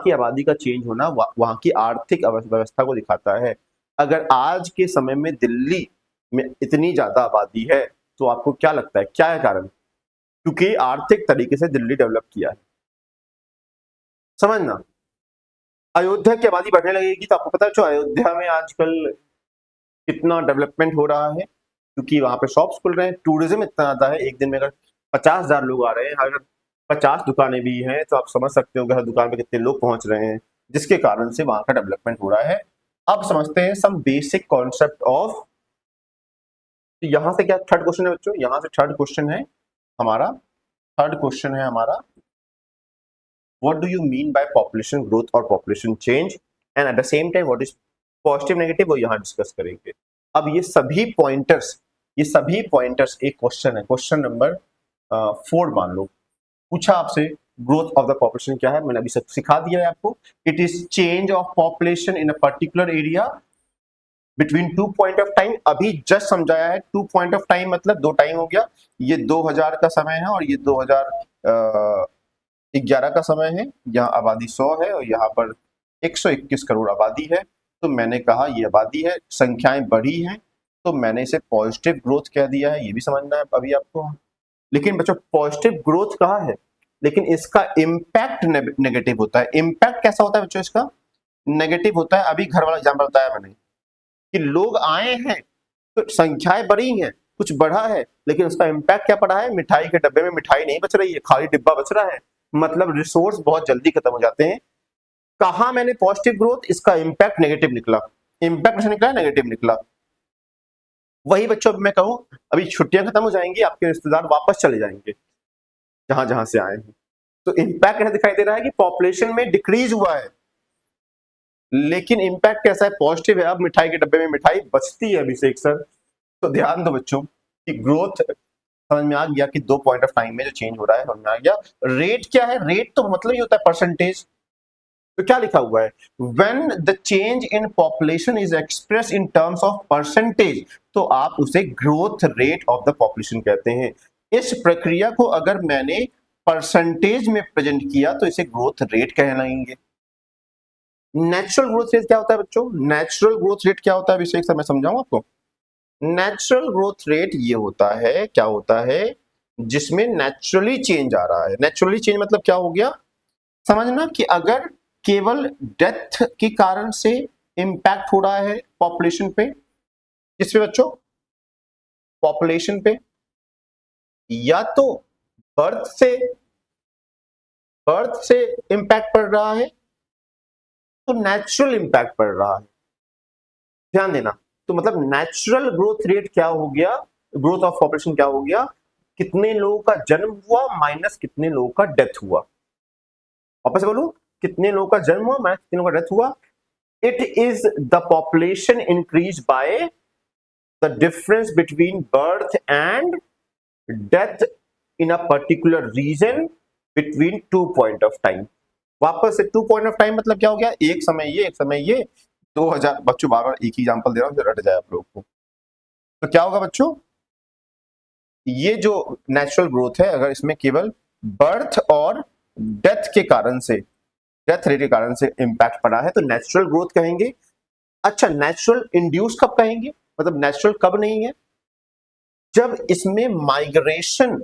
की आर्थिक व्यवस्था को दिखाता है। अगर आज के समय में दिल्ली में इतनी ज्यादा आबादी है, तो आपको क्या लगता है क्या है कारण? क्योंकि आर्थिक तरीके से दिल्ली डेवलप किया है, समझना। अयोध्या की आबादी बढ़ने लगेगी तो आपको पता है जो अयोध्या में आजकल कितना डेवलपमेंट हो रहा है, क्योंकि वहां पे शॉप्स खुल रहे हैं, टूरिज्म इतना ज्यादा है। एक दिन में अगर 50,000 लोग आ रहे हैं, अगर 50 दुकानें भी हैं, तो आप समझ सकते हो कि हर दुकान पे कितने लोग पहुंच रहे हैं, जिसके कारण से वहां का डेवलपमेंट हो रहा है। अब समझते हैं सम बेसिक कॉन्सेप्ट ऑफ। यहां से क्या थर्ड क्वेश्चन है बच्चों? यहां से थर्ड क्वेश्चन है हमारा, what do you mean by population growth और population change, and at the same time what is positive negative, वो यहाँ डिस्कस करेंगे। अब ये सभी पॉइंटर्स एक क्वेश्चन है, क्वेश्चन नंबर 4 मान लो, पूछा आपसे ग्रोथ ऑफ द पॉपुलेशन क्या है, मैंने अभी सब सिखा दिया है आपको। It is change of population in a particular area between 2 point of time. अभी जस्ट समझाया है 2 पॉइंट ऑफ टाइम मतलब 2 टाइम हो गया। ये 2000 का समय है और ये 2011 का समय है। यहाँ आबादी 100 है और यहाँ पर 121 करोड़ आबादी है। तो मैंने कहा ये आबादी है, संख्याएं बढ़ी हैं, तो मैंने इसे पॉजिटिव ग्रोथ कह दिया है। ये भी समझना है अभी आपको। लेकिन बच्चों पॉजिटिव ग्रोथ कहा है, लेकिन इसका इम्पैक्ट नेगेटिव होता है। इम्पैक्ट कैसा होता है बच्चों इसका? नेगेटिव होता है। अभी घर वाला एग्जाम्पल बताया मैंने कि लोग आए हैं तो संख्याएं बढ़ी हैं, कुछ बढ़ा है, लेकिन उसका इम्पैक्ट क्या पड़ा है? मिठाई के डब्बे में मिठाई नहीं बच रही है, खाली डिब्बा बच रहा है। मतलब रिसोर्स बहुत जल्दी खत्म हो जाते हैं। कहा मैंने पॉजिटिव ग्रोथ, इसका इम्पैक्ट नेगेटिव निकला। इम्पैक्ट कैसे निकला? नेगेटिव निकला। वही बच्चों, मैं कहूं अभी छुट्टियां खत्म हो जाएंगी, आपके रिश्तेदार वापस चले जाएंगे जहां जहां से आए हैं, तो इम्पैक्ट कैसा दिखाई दे रहा है कि पॉपुलेशन में डिक्रीज हुआ है, लेकिन इम्पैक्ट कैसा है? पॉजिटिव है। अब मिठाई के डब्बे में मिठाई बचती है अभिषेक सर। तो ध्यान दो बच्चों कि ग्रोथ समझ में आ गया कि 2 पॉइंट ऑफ टाइम में जो चेंज हो रहा है समझ में आ गया। रेट क्या है? रेट तो मतलब ये होता है परसेंटेज। तो क्या लिखा हुआ है? When the change in population is express in terms of percentage, तो आप उसे growth rate of the population कहते हैं। इस प्रक्रिया को अगर मैंने परसेंटेज में प्रेजेंट किया तो इसे ग्रोथ रेट कहलाएंगे। नेचुरल ग्रोथ रेट क्या होता है बच्चों? नेचुरल ग्रोथ रेट क्या होता है अभिषेक सर, मैं समझाऊं आपको। नेचुरल ग्रोथ रेट ये होता है, क्या होता है, जिसमें नेचुरली चेंज आ रहा है। नेचुरली चेंज मतलब क्या हो गया? समझना कि अगर केवल डेथ के कारण से इंपैक्ट हो रहा है पॉपुलेशन पे, किस पे बच्चों? पॉपुलेशन पे, या तो बर्थ से इंपैक्ट पड़ रहा है, तो नेचुरल इंपैक्ट पड़ रहा है। ध्यान देना। तो मतलब नेचुरल ग्रोथ रेट क्या हो गया? ग्रोथ ऑफ पॉपुलेशन क्या हो गया? कितने लोगों का जन्म हुआ माइनस कितने लोगों का डेथ हुआ। वापस बोलूं, कितने लोगों का जन्म हुआ माइनस कितने लोगों का डेथ हुआ। It is the population increase by the difference between birth and death in a particular region between 2 point of time. वापस से 2 पॉइंट ऑफ टाइम मतलब क्या हो गया? एक समय ये, एक समय ये। 2000 बच्चों, बार बार एक ही एग्जांपल दे रहा हूं, रट जाए आप लोगों को। तो क्या होगा बच्चों? ये जो नेचुरल ग्रोथ है, अगर इसमें केवल बर्थ और डेथ के कारण से, डेथ रेट के कारण से इंपैक्ट पड़ा है, तो नेचुरल ग्रोथ कहेंगे। अच्छा, नेचुरल इंड्यूस कब कहेंगे? मतलब नेचुरल कब नहीं है? जब इसमें माइग्रेशन,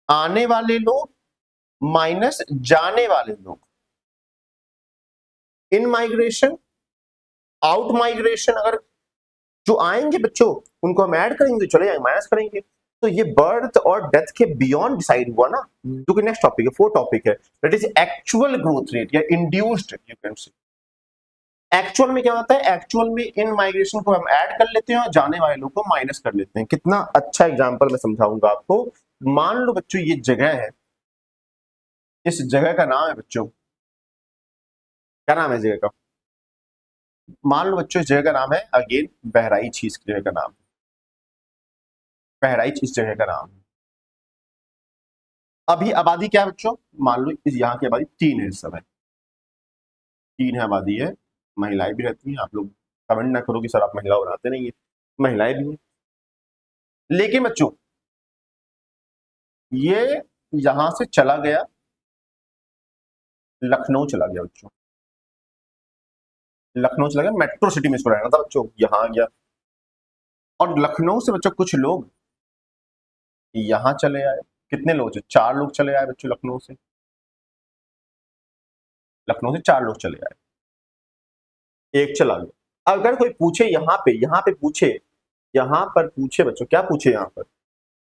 आने वाले लोग माइनस जाने वाले लोग, इन माइग्रेशन आउट माइग्रेशन, अगर जो आएंगे बच्चों उनको हम ऐड करेंगे, चले जाएंगे माइनस करेंगे, तो ये बर्थ और डेथ के बियॉन्ड डिसाइड हुआ ना। जो कि नेक्स्ट टॉपिक है, 4 टॉपिक है, that is actual growth rate या induced you can say. Actual में क्या होता है? एक्चुअल में इन माइग्रेशन को हम ऐड कर लेते हैं और जाने वाले लोग को माइनस कर लेते हैं। कितना अच्छा एग्जांपल मैं समझाऊंगा आपको। मान लो बच्चों ये जगह है, इस जगह का नाम है बच्चों, क्या नाम है जगह का? मान लो बच्चों इस जगह का नाम है, अगेन बहराइच ही इस जगह का नाम है, बहराइच इस जगह का नाम है। अभी आबादी क्या है बच्चों? मान लो इस यहाँ की आबादी 3 है, इस समय 3 है आबादी है। महिलाएं भी रहती हैं, आप लोग कमेंट ना करो कि सर आप महिला बनाते नहीं है, महिलाएं भी हैं। लेकिन बच्चों ये यहां से चला गया, लखनऊ चला गया बच्चों, लखनऊ चला गया, मेट्रो सिटी में इसको रहना था बच्चों, यहां आ गया। और लखनऊ से बच्चों कुछ लोग यहां चले आए। कितने लोग? 4 लोग चले आए बच्चों लखनऊ से, लखनऊ से 4 लोग चले आए, एक चला गया। अगर कोई पूछे यहाँ पे पूछे, यहाँ पर पूछे बच्चों, क्या पूछे यहाँ पर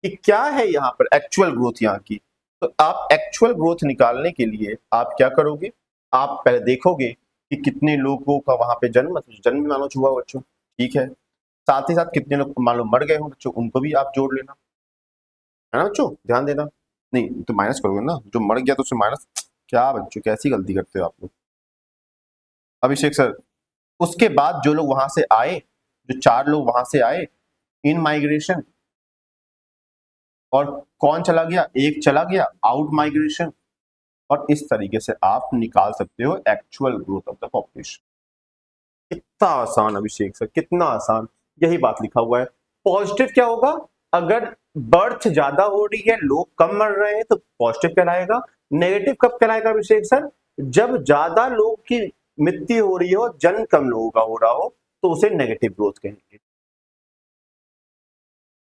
कि क्या है यहाँ पर एक्चुअल ग्रोथ यहाँ की, तो आप एक्चुअल ग्रोथ निकालने के लिए आप क्या करोगे? आप पहले देखोगे कि कितने लोगों का वहां पे जन्म मान लो हुआ बच्चों, ठीक है। साथ ही साथ कितने लोग मान लो मर गए हो बच्चों, उनको भी आप जोड़ लेना, है ना बच्चों, ध्यान देना। नहीं तो माइनस करोगे ना, जो मर गया तो उससे माइनस। क्या बच्चों कैसी गलती करते हो आप लोग? अभिषेक सर, उसके बाद जो लोग वहां से आए, जो 4 लोग वहां से आए इन माइग्रेशन, और कौन चला गया? एक चला गया आउट माइग्रेशन। और इस तरीके से आप निकाल सकते हो actual growth of the population. कितना आसान अभिषेक सर, कितना आसान। यही बात लिखा हुआ है। पॉजिटिव क्या होगा? अगर बर्थ ज्यादा हो रही है, लोग कम मर रहे हैं, तो पॉजिटिव कहलाएगा। नेगेटिव कब कहलाएगा अभिषेक सर? जब ज्यादा लोग की मृत्यु हो रही हो, जन्म कम लोगों का हो रहा हो, तो उसे नेगेटिव ग्रोथ कहेंगे।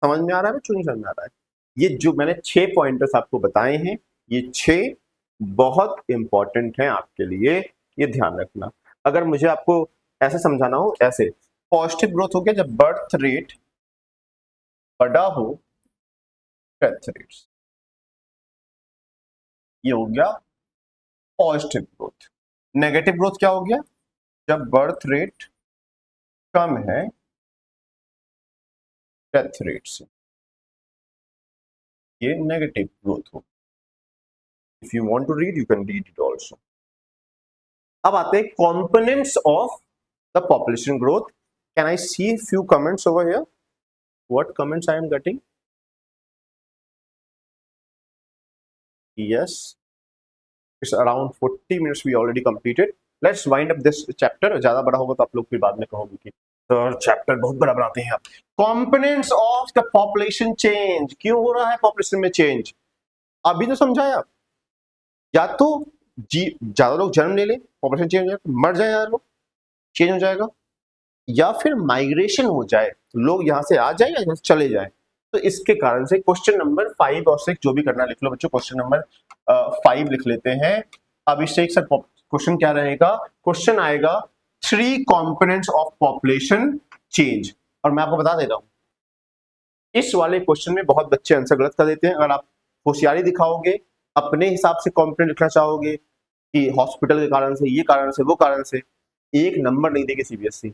समझ में आ रहा है बच्चों, नहीं समझ में आ रहा है? ये जो मैंने 6 पॉइंटर्स आपको बताए हैं, ये 6 बहुत इंपॉर्टेंट हैं आपके लिए, ये ध्यान रखना। अगर मुझे आपको ऐसे समझाना हो, ऐसे पॉजिटिव ग्रोथ हो गया जब बर्थ रेट बड़ा हो डेथ रेट्स, ये हो गया पॉजिटिव ग्रोथ। नेगेटिव ग्रोथ क्या हो गया, जब बर्थ रेट कम है डेथ रेट से, ये नेगेटिव ग्रोथ हो। If you want to read you can read it also. अब आते हैं components of the population growth. Can I see few comments over here? What comments I am getting? Yes, it's around 40 minutes we already completed. Let's wind up this chapter. ज्यादा बड़ा होगा तो आप लोग फिर बाद में कहोगे कि सर चैप्टर बहुत बड़ा बनाते हैं आप। Components of the population change, क्यों हो रहा है पॉपुलेशन में चेंज? अभी तो समझाया, या तो ज्यादा लोग जन्म ले ले पॉपुलेशन चेंज हो जाए, मर जाए यार लोग चेंज हो जाएगा, या फिर माइग्रेशन हो जाए, लोग यहाँ से आ जाए या यहाँ से चले जाए। तो इसके कारण से क्वेश्चन नंबर 5 और 6 जो भी करना लिख लो बच्चों। क्वेश्चन नंबर 5 लिख लेते हैं। अभिषेक सर क्वेश्चन क्या रहेगा? क्वेश्चन आएगा 3 कंपोनेंट्स ऑफ पॉपुलेशन चेंज। और मैं आपको बता दे रहा हूं, इस वाले क्वेश्चन में बहुत बच्चे आंसर गलत कर देते हैं। अगर आप होशियारी दिखाओगे, अपने हिसाब से कंपोनेंट लिखना चाहोगे कि हॉस्पिटल के कारण से, ये कारण से, वो कारण से, एक नंबर नहीं देगी सीबीएसई।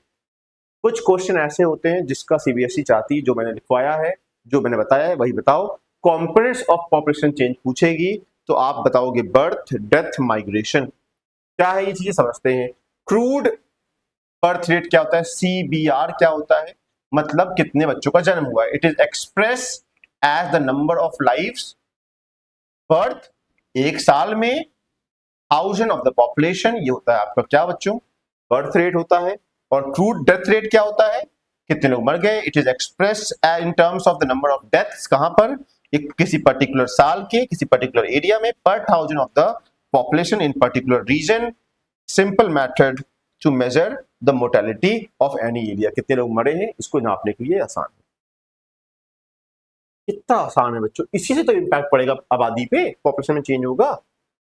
कुछ क्वेश्चन ऐसे होते हैं जिसका सीबीएसई चाहती, जो मैंने लिखवाया है, जो मैंने बताया है वही बताओ। कंपोनेंट्स ऑफ पॉपुलेशन चेंज पूछेगी तो आप बताओगे बर्थ, डेथ, माइग्रेशन। क्या है ये चीजें समझते हैं। क्रूड बर्थ रेट क्या होता है, सीबीआर क्या होता है, मतलब कितने बच्चों का जन्म हुआ है। It is express as the number of lives birth, एक साल में 1000 ऑफ द पॉपुलेशन, ये होता है आपका क्या बच्चों, बर्थ रेट होता है। और क्रूड डेथ रेट क्या होता है, कितने लोग मर गए। It is express in terms of the number of deaths, कहां पर, किसी पर्टिकुलर साल के किसी पर्टिकुलर एरिया में, per 1000 of the population in particular region. Simple method to measure the mortality of any area, कितने लोग मरे हैं इसको नापने के लिए आसान है। कितना आसान है बच्चों, इसी से तो इम्पैक्ट पड़ेगा आबादी पे, पॉपुलेशन में चेंज होगा।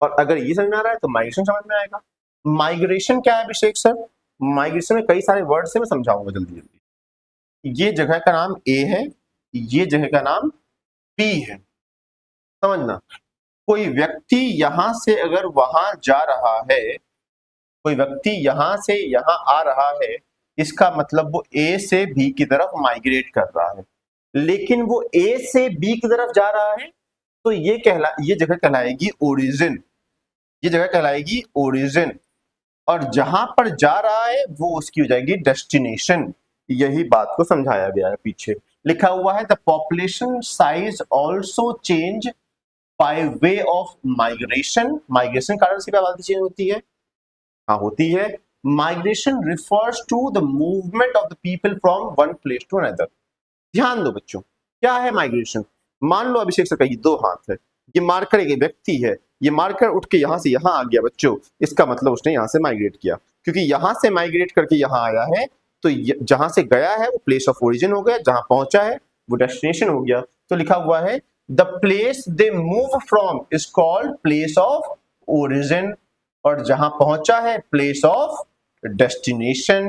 और अगर ये समझ में आ रहा है तो माइग्रेशन समझ में आएगा। माइग्रेशन क्या है अभिषेक सर? माइग्रेशन में कई सारे वर्ड से मैं समझाऊंगा जल्दी जल्दी। ये जगह का नाम ए है, ये जगह का नाम बी है, समझना। कोई व्यक्ति यहां से अगर वहां जा रहा है, कोई व्यक्ति यहां से यहां आ रहा है, इसका मतलब वो ए से बी की तरफ माइग्रेट कर रहा है। लेकिन वो ए से बी की तरफ जा रहा है तो ये जगह कहलाएगी ओरिजिन, ये जगह कहलाएगी ओरिजिन। और जहां पर जा रहा है वो उसकी हो जाएगी डेस्टिनेशन। यही बात को समझाया गया है, पीछे लिखा हुआ है the population size also change by way of migration. Migration कारण से आबादी चेंज होती है, हाँ होती है। Migration refers to the movement of the people from one place to another. ध्यान दो बच्चों, क्या है माइग्रेशन? मान लो अभिषेक से कही 2 हाथ है, ये मार्कर एक व्यक्ति है, ये मार्कर उठ के यहां से यहां आ गया बच्चों, इसका मतलब उसने यहां से माइग्रेट किया। क्योंकि यहां से माइग्रेट करके यहां आया है तो जहां से गया है वो प्लेस ऑफ ओरिजिन हो गया, जहां पहुंचा है वो डेस्टिनेशन हो गया। तो लिखा हुआ है the place they move from is called place of origin, और जहां पहुंचा है प्लेस ऑफ डेस्टिनेशन।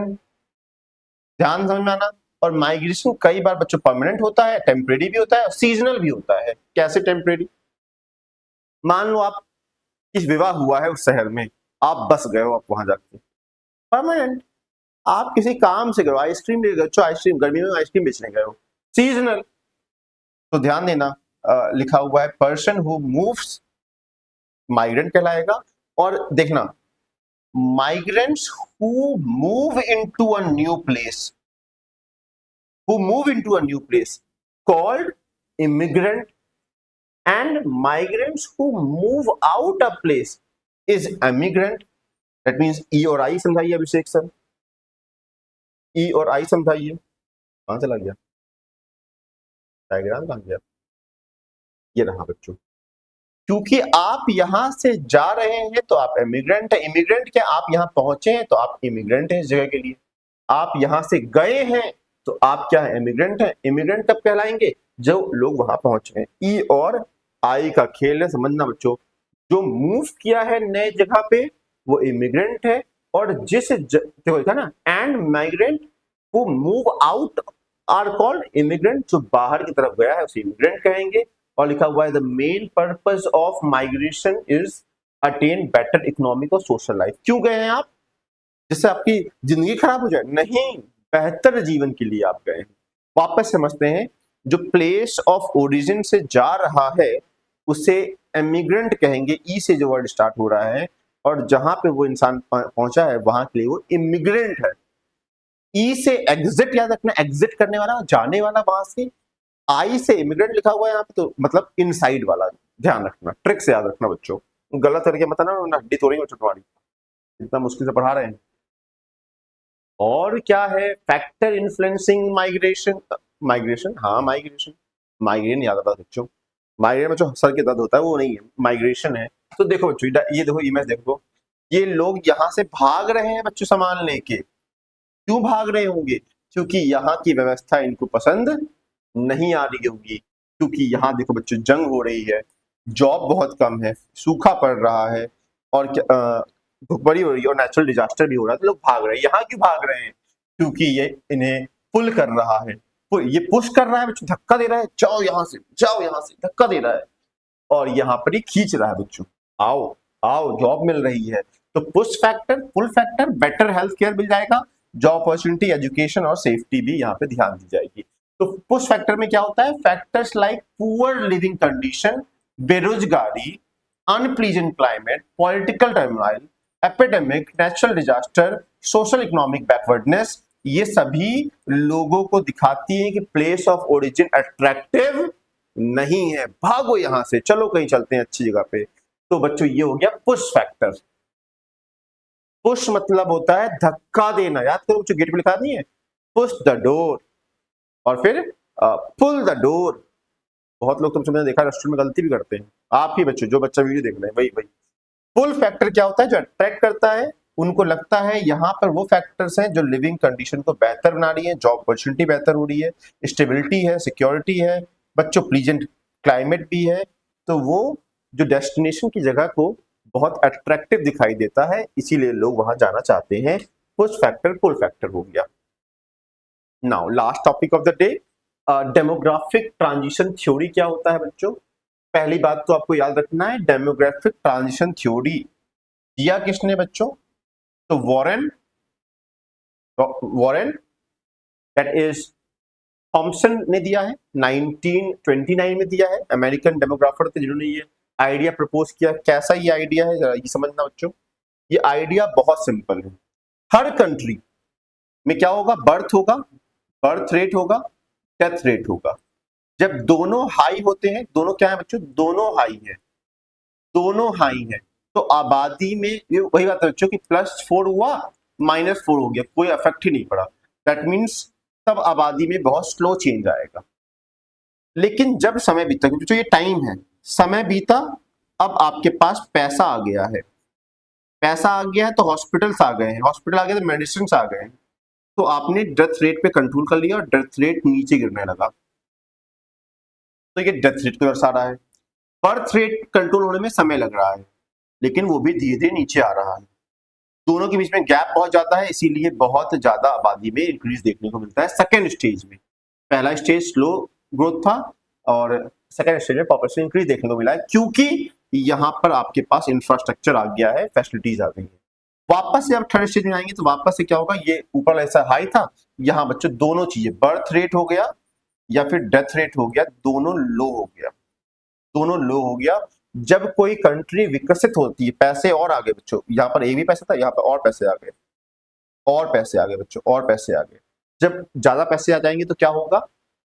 ध्यान समझ में आना। और माइग्रेशन कई बार बच्चों परमानेंट होता है, टेम्परेरी भी होता है और सीजनल भी होता है। कैसे टेम्परेरी? मान लो आप इस विवाह हुआ है उस शहर में, आप बस गए हो, आप वहां जाके परमानेंट। आप किसी काम से गए हो, आइसक्रीम ले गए, आइसक्रीम गर्मी में आइसक्रीम बेचने गए हो, सीजनल। तो ध्यान देना, लिखा हुआ है पर्सन हु मूव्स, माइग्रेंट कहलाएगा। और देखना, migrants who move into a new place, who move into a new place called immigrant, and migrants who move out a place is emigrant. That means E और I समझाइए अभिषेक सर, E और I समझाइए। कहां चला गया डायग्राम, कहां गया? ये रहा बच्चों। क्योंकि आप यहां से जा रहे हैं तो आप इमिग्रेंट है। इमिग्रेंट क्या, आप यहां पहुंचे हैं तो आप इमिग्रेंट हैं इस जगह के लिए। आप यहां से गए हैं तो आप क्या है, इमिग्रेंट है। इमिग्रेंट कब कहलाएंगे? जो लोग वहां पहुंचे हैं। ई और आई का खेल है, समझना बच्चों। जो मूव किया है नए जगह पे वो इमिग्रेंट है, और देखो लिखा ना, and migrant who move out are called immigrant, जो बाहर की तरफ गया है उसे इमिग्रेंट कहेंगे। और लिखा हुआ है the main purpose of migration is attain better economic और सोशल लाइफ। क्यों गए हैं आप? जिससे आपकी जिंदगी खराब हो जाए? नहीं, बेहतर जीवन के लिए आप गए हैं। वापस समझते हैं, जो प्लेस ऑफ ओरिजिन से जा रहा है उसे इमिग्रेंट कहेंगे, ई से जो वर्ड स्टार्ट हो रहा है, और जहां पे वो इंसान पहुंचा है वहां के लिए वो इमिग्रेंट है। ई से एग्जिट याद रखना, एग्जिट करने वाला, जाने वाला वहां से। आई से इमिग्रेंट लिखा हुआ है यहाँ पे, तो मतलब इनसाइड वाला। ध्यान रखना, ट्रिक से याद रखना बच्चों, गलत करके मत ना, हड्डी तोड़ेंगे बच्चों तुम्हारी, इतना मुश्किल से पढ़ा रहे हैं। और क्या है? फैक्टर इन्फ्लुएंसिंग माइग्रेशन, माइग्रेशन, हाँ माइग्रेशन, माइग्रेन याद आता बच्चों, माइग्रेन में जो सर के दर्द होता है वो नहीं है, माइग्रेशन है। तो देखो बच्चों, ये देखो इमेज देखो, ये लोग यहाँ से भाग रहे हैं बच्चों सामान लेके। क्यों भाग रहे होंगे? क्योंकि यहाँ की व्यवस्था इनको पसंद नहीं आ रही होगी, क्योंकि यहाँ देखो बच्चों जंग हो रही है, जॉब बहुत कम है, सूखा पड़ रहा है, और भुखमरी हो रही है, और नेचुरल डिजास्टर भी हो रहा है, तो लोग भाग रहे हैं। यहाँ क्यों भाग रहे हैं? क्योंकि ये इन्हें पुल कर रहा है, ये पुश कर रहा है बच्चों, धक्का दे रहा है, जाओ यहाँ से, जाओ यहाँ से, धक्का दे रहा है, और यहाँ पर ही खींच रहा है बच्चों, आओ आओ, जॉब मिल रही है। तो push factor, pull factor, better health care मिल जाएगा, जॉब अपॉर्चुनिटी, एजुकेशन और सेफ्टी भी यहाँ पे ध्यान दी जाएगी। तो पुश फैक्टर में क्या होता है? Factors like poor living condition, बेरोजगारी, unpleasant climate, political turmoil, epidemic, natural disaster, social economic backwardness, ये सभी लोगों को दिखाती है कि प्लेस ऑफ ओरिजिन अट्रैक्टिव नहीं है, भागो यहां से, चलो कहीं चलते हैं अच्छी जगह पे। तो बच्चों ये हो गया पुश फैक्टर। पुश मतलब होता है धक्का देना, याद करो बच्चों, गेट पे लिखा नहीं है, पुश द डोर, और फिर पुल द डोर। बहुत लोग तुमसे मैंने देखा रेस्टोरेंट में गलती भी करते हैं, आप ही बच्चों, जो बच्चा वीडियो देख रहे हैं, वही वही। पुल फैक्टर क्या होता है? जो अट्रैक्ट करता है, उनको लगता है यहाँ पर वो फैक्टर्स हैं जो लिविंग कंडीशन को बेहतर बना रही है, जॉब अपॉर्चुनिटी बेहतर हो रही है, स्टेबिलिटी है, सिक्योरिटी है, बच्चों प्लीजेंट क्लाइमेट भी है। तो वो जो डेस्टिनेशन की जगह को बहुत अट्रैक्टिव दिखाई देता है, इसीलिए लोग वहां जाना चाहते हैं। पुश फैक्टर, पुल फैक्टर हो गया। Now last topic of the day, demographic transition theory क्या होता है बच्चों? पहली बात तो आपको याद रखना है, डेमोग्राफिक ट्रांजिशन थ्योरी दिया किसने बच्चों? तो वॉरेन दैट इज थॉमसन ने दिया है, 1929 में दिया है। अमेरिकन डेमोग्राफर थे जिन्होंने ये आइडिया प्रपोज किया। कैसा ये आइडिया है जरा ये समझना बच्चों। ये आइडिया बहुत सिंपल है, हर कंट्री में क्या होगा? बर्थ होगा, बर्थ रेट होगा, डेथ रेट होगा। जब दोनों हाई होते हैं, दोनों क्या है बच्चों? दोनों हाई है, दोनों हाई है, तो आबादी में ये वही बात है बच्चों कि +4 हुआ, -4 हो गया, कोई इफेक्ट ही नहीं पड़ा। दैट मीन्स तब आबादी में बहुत स्लो चेंज आएगा। लेकिन जब समय बीता, क्योंकि ये टाइम है, समय बीता, अब आपके पास पैसा आ गया है, पैसा आ गया है तो हॉस्पिटल्स आ गए हैं, हॉस्पिटल आ गए तो मेडिसिन आ गए हैं, तो आपने डेथ रेट पे कंट्रोल कर लिया और डेथ रेट नीचे गिरने लगा। तो ये डेथ रेट को दर्शा रहा है। बर्थ रेट कंट्रोल होने में समय लग रहा है, लेकिन वो भी धीरे धीरे नीचे आ रहा है। दोनों के बीच में गैप बहुत ज्यादा है, इसीलिए बहुत ज्यादा आबादी में इंक्रीज देखने को मिलता है सेकेंड स्टेज में। पहला स्टेज स्लो ग्रोथ था, और सेकेंड स्टेज में पॉपुलेशन इंक्रीज देखने को मिला है, क्योंकि यहाँ पर आपके पास इंफ्रास्ट्रक्चर आ गया है, फैसिलिटीज आ गई है। वापस से आप थर्ड स्टेज में आएंगे तो वापस से क्या होगा? ये ऊपर ऐसा हाई था, यहाँ बच्चों दोनों चीजें, बर्थ रेट हो गया या फिर डेथ रेट हो गया, दोनों लो हो गया, दोनों लो हो गया। जब कोई कंट्री विकसित होती है, पैसे और आगे बच्चों, यहाँ पर एक भी पैसा था, यहाँ पर और पैसे आ गए, और पैसे आ गए बच्चों, और पैसे आ गए। जब ज्यादा पैसे आ जाएंगे तो क्या होगा?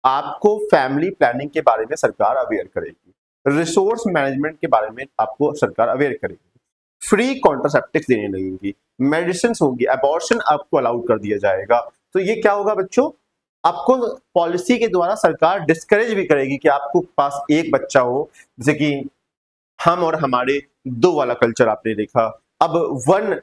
आपको फैमिली प्लानिंग के बारे में सरकार अवेयर करेगी, रिसोर्स मैनेजमेंट के बारे में आपको सरकार अवेयर करेगी, फ्री कॉन्ट्रासेप्टिक्स देने लगेंगी, मेडिसिन होगी, अबॉर्शन आपको अलाउड कर दिया जाएगा। तो ये क्या होगा बच्चों? आपको पॉलिसी के द्वारा सरकार डिस्करेज भी करेगी कि आपको पास एक बच्चा हो, जैसे कि हम और हमारे दो वाला कल्चर आपने देखा, अब वन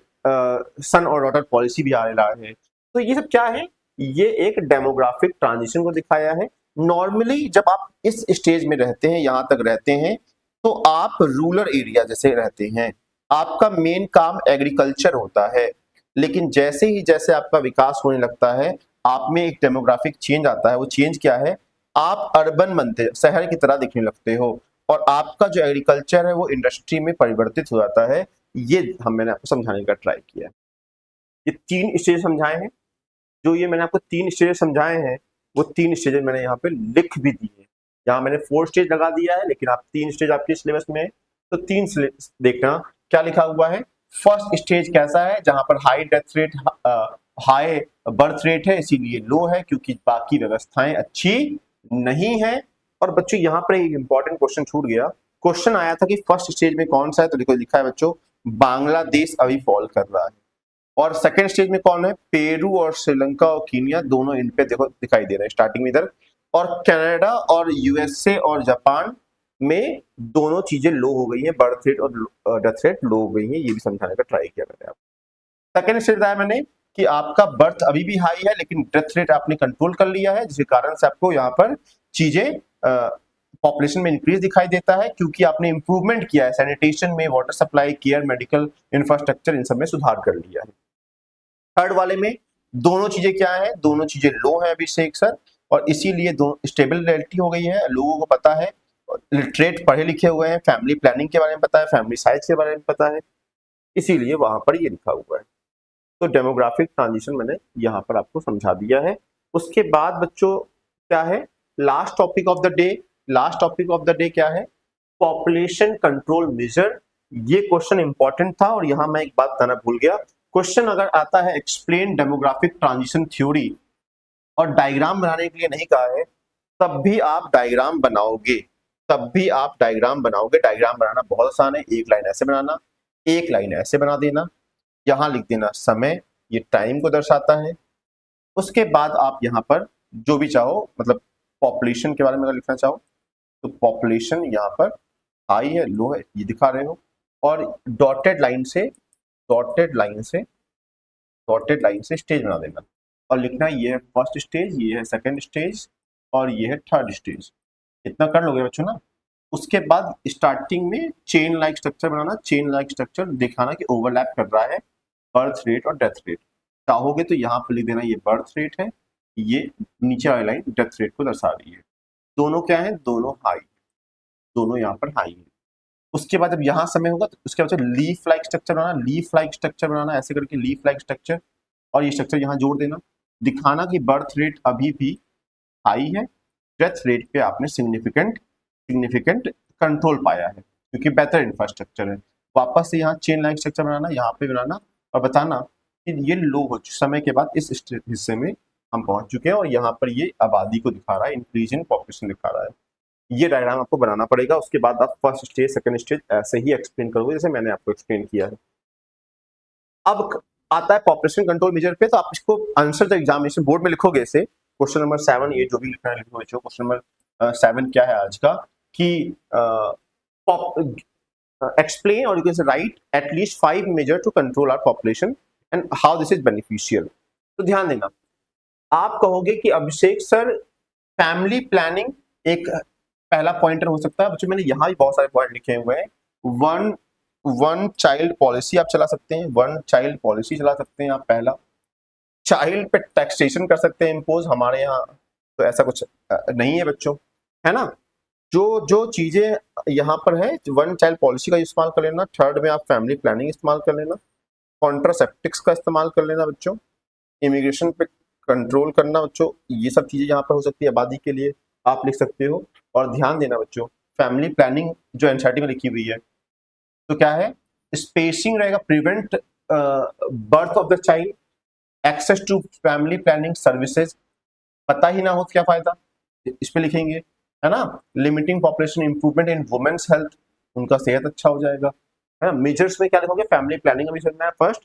सन और डॉटर पॉलिसी भी आ रहा है। तो ये सब क्या है? ये एक डेमोग्राफिक ट्रांजिशन को दिखाया है। नॉर्मली जब आप इस स्टेज में रहते हैं, यहां तक रहते हैं, तो आप रूरल एरिया जैसे रहते हैं, आपका मेन काम एग्रीकल्चर होता है। लेकिन जैसे आपका विकास होने लगता है, आप में एक डेमोग्राफिक चेंज आता है। वो चेंज क्या है, आप अर्बन बनते, शहर की तरह दिखने लगते हो, और आपका जो एग्रीकल्चर है वो इंडस्ट्री में परिवर्तित हो जाता है। ये मैंने आपको समझाने का ट्राई किया। ये 3 स्टेज समझाए हैं। जो ये मैंने आपको 3 स्टेज समझाए हैं, वो 3 स्टेज मैंने यहाँ पे लिख भी दिए। यहाँ मैंने 4 स्टेज लगा दिया है, लेकिन आप 3 स्टेज आपके सिलेबस में है, तो 3 देखना क्या लिखा हुआ है। फर्स्ट स्टेज कैसा है, जहां पर high death rate, high birth rate है, इसीलिए लो है क्योंकि बाकी व्यवस्थाएं अच्छी नहीं है। और बच्चों यहाँ पर एक इंपॉर्टेंट क्वेश्चन छूट गया। क्वेश्चन आया था कि फर्स्ट स्टेज में कौन सा है, तो देखो लिखा है बच्चों, बांग्लादेश अभी फॉल कर रहा है। और सेकंड स्टेज में कौन है, पेरू और श्रीलंका और कीनिया, दोनों इन पे देखो दिखाई दे रहे हैं स्टार्टिंग में इधर। और कनाडा और यूएसए और जापान में दोनों चीजें लो हो गई हैं, बर्थ रेट और डेथ रेट लो हो गई हैं। ये भी समझाने का ट्राई किया मैंने आपको। सेकंड स्टेज बताया मैंने कि आपका बर्थ अभी भी हाई है, लेकिन डेथ रेट आपने कंट्रोल कर लिया है, जिसके कारण से आपको यहाँ पर चीजें पॉपुलेशन में इंक्रीज दिखाई देता है, क्योंकि आपने इंप्रूवमेंट किया है सैनिटेशन में, water supply, care, medical infrastructure, इन सब में सुधार कर लिया है। थर्ड वाले में दोनों चीजें क्या है, दोनों चीजें लो है अभिषेक सर, और इसीलिए स्टेबिलिटी हो गई है। लोगों को पता है, लिटरेट पढ़े लिखे हुए हैं, फैमिली प्लानिंग के बारे में पता है, फैमिली साइज के बारे में पता है, इसीलिए वहां पर ये लिखा हुआ है। तो डेमोग्राफिक ट्रांजिशन मैंने यहाँ पर आपको समझा दिया है। उसके बाद बच्चों क्या है, last topic of the day. Last topic of the day क्या है, पॉपुलेशन कंट्रोल मेजर। ये क्वेश्चन इंपॉर्टेंट था, और यहां मैं एक बात बताना भूल गया। क्वेश्चन अगर आता है एक्सप्लेन डेमोग्राफिक ट्रांजिशन थ्योरी, और डायग्राम बनाने के लिए नहीं कहा है, तब भी आप डायग्राम बनाओगे, डायग्राम बनाना बहुत आसान है। एक लाइन ऐसे बनाना, एक लाइन ऐसे बना देना, यहां लिख देना समय, ये टाइम को दर्शाता है। उसके बाद आप यहाँ पर जो भी चाहो, मतलब पॉपुलेशन के बारे में अगर लिखना चाहो तो पॉपुलेशन यहाँ पर हाई है, लो है, ये दिखा रहे हो, और डॉटेड लाइन से स्टेज बना देना, और लिखना ये है फर्स्ट स्टेज, ये है सेकंड स्टेज, और ये है थर्ड स्टेज। इतना कर लोगे बच्चों ना। उसके बाद स्टार्टिंग में चेन लाइक स्ट्रक्चर बनाना, चेन लाइक स्ट्रक्चर दिखाना कि ओवरलैप कर रहा है बर्थ रेट और डेथ रेट। चाहोगे तो यहाँ पर लिख देना ये बर्थ रेट है, ये नीचे वाली लाइन डेथ रेट को दर्शा रही है। दोनों क्या है, दोनों हाई, दोनों यहाँ पर हाई है। उसके बाद जब यहाँ समय होगा तो उसके बाद लीफ लाइक स्ट्रक्चर बनाना, ऐसे करके लीफ लाइक स्ट्रक्चर, और ये स्ट्रक्चर यहाँ जोड़ देना, दिखाना कि बर्थ रेट अभी भी हाई है, डेथ रेट पे आपने सिग्निफिकेंट कंट्रोल पाया है क्योंकि बेहतर इंफ्रास्ट्रक्चर है। वापस से यहाँ चेन लाइक स्ट्रक्चर बनाना, यहाँ पे बनाना, और बताना कि ये लो हो समय के बाद इस हिस्से में हम पहुंच चुके हैं, और यहाँ पर ये आबादी को दिखा रहा है, इंक्रीज इन पॉपुलेशन दिखा रहा है। ये डायग्राम आपको बनाना पड़ेगा। उसके बाद आप फर्स्ट स्टेज सेकंड स्टेज ऐसे ही एक्सप्लेन करोगे जैसे मैंने आपको एक्सप्लेन किया है। अब आता है पॉपुलेशन कंट्रोल मेजर पे, तो आप इसको आंसर द एग्जामिनेशन बोर्ड में लिखोगे ऐसे, क्वेश्चन नंबर 7, ये जो भी लिखना है लिखो बच्चों। क्वेश्चन नंबर 7 क्या है आज का, कि explain or you can say write at least 5 measures to control our population and how this is beneficial। तो ध्यान देना, आप कहोगे कि अभिषेक सर फैमिली प्लानिंग एक पहला पॉइंटर हो सकता है। बच्चों मैंने यहाँ भी बहुत सारे पॉइंट लिखे हुए हैं। वन चाइल्ड पॉलिसी आप चला सकते हैं, वन चाइल्ड पॉलिसी चला सकते हैं आप। पहला, चाइल्ड पे टैक्सेशन कर सकते हैं इम्पोज, हमारे यहाँ तो ऐसा कुछ नहीं है बच्चों, है ना। जो चीजें यहाँ पर है, वन चाइल्ड पॉलिसी का इस्तेमाल कर लेना। थर्ड में आप फैमिली प्लानिंग इस्तेमाल कर लेना, कॉन्ट्रासेप्टिक्स का इस्तेमाल कर लेना बच्चों, इमिग्रेशन पे कंट्रोल करना बच्चों, ये सब चीजें यहाँ पर हो सकती है आबादी के लिए, आप लिख सकते हो। और ध्यान देना बच्चों, फैमिली प्लानिंग जो एनसीईआरटी में लिखी हुई है, तो क्या है, स्पेसिंग रहेगा, prevent birth of the child, access to family planning services, पता ही ना हो तो क्या फायदा, इस पे लिखेंगे, है ना। Limiting population, improvement in women's health, उनका सेहत अच्छा हो जाएगा, है ना। मेजर्स में क्या लिखोगे, फैमिली प्लानिंग अभी समझना है फर्स्ट।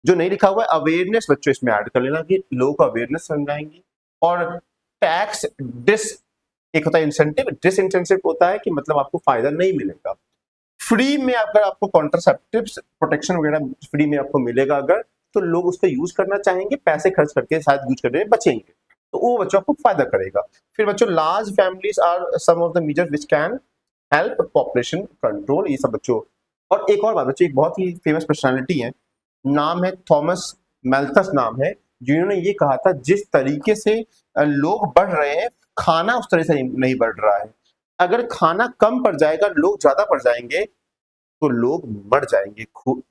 जो नहीं लिखा हुआ है अवेयरनेस बच्चों इसमें ऐड कर लेना कि लोगों को अवेयरनेस समझाएंगे। और टैक्स एक होता है इंसेंटिव, डिसइंसेंटिव होता है कि मतलब आपको फायदा नहीं मिलेगा। फ्री में अगर आपको कॉन्ट्रासेप्टिव्स प्रोटेक्शन वगैरह फ्री में आपको मिलेगा अगर, तो लोग उसको यूज करना चाहेंगे, पैसे खर्च करके शायद यूज करने में बचेंगे, तो वो बच्चों को फायदा करेगा। फिर बच्चों large families are some of the measures which can help population control, ये सब बच्चों। और एक और बात बच्चों, एक बहुत ही फेमस पर्सनालिटी है, नाम है थॉमस मैल्थस नाम है, जिन्होंने ये कहा था जिस तरीके से लोग बढ़ रहे हैं, खाना उस तरह से नहीं बढ़ रहा है। अगर खाना कम पड़ जाएगा, लोग ज्यादा पड़ जाएंगे, तो लोग मर जाएंगे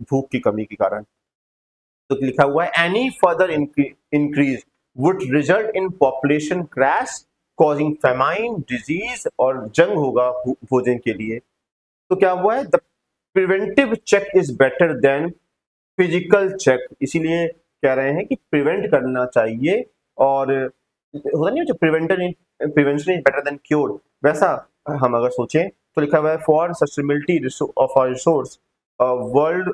भूख की कमी के कारण। तो लिखा हुआ है any further increase would result in population crash causing famine disease, और जंग होगा भोजन के लिए। तो क्या हुआ है, the preventive check is better than physical check, इसीलिए कह रहे हैं कि प्रिवेंट करना चाहिए। और होता नहीं, prevention is better than cure, वैसा हम अगर सोचें तो लिखा हुआ है for sustainability of our resource world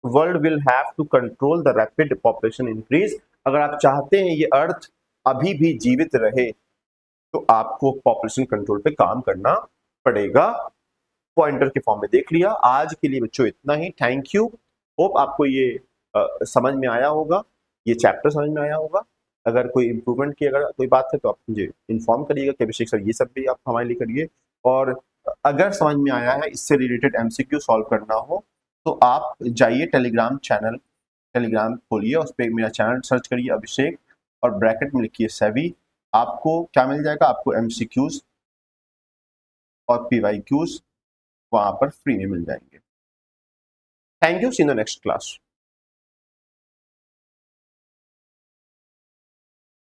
world will have to control the rapid population increase. अगर आप चाहते हैं ये अर्थ अभी भी जीवित रहे, तो आपको पॉपुलेशन कंट्रोल पे काम करना पड़ेगा। पॉइंटर के फॉर्म में देख लिया। आज के लिए बच्चों इतना ही। Thank you. होप आपको ये समझ में आया होगा, ये चैप्टर समझ में आया होगा। अगर कोई इम्प्रूवमेंट की अगर कोई बात है तो आप मुझे इन्फॉर्म करिएगा कि अभिषेक सर ये सब भी आप हमारे लिए करिए। और अगर समझ में आया है, इससे रिलेटेड एमसीक्यू सॉल्व करना हो, तो आप जाइए टेलीग्राम चैनल, टेलीग्राम खोलिए, उस पर मेरा चैनल सर्च करिए अभिषेक, और ब्रैकेट में लिखिए सेवी। आपको क्या मिल जाएगा, आपको एमसीक्यूज और पीवाईक्यूज वहां पर फ्री में मिल जाएंगे। Thank you, see in the next class.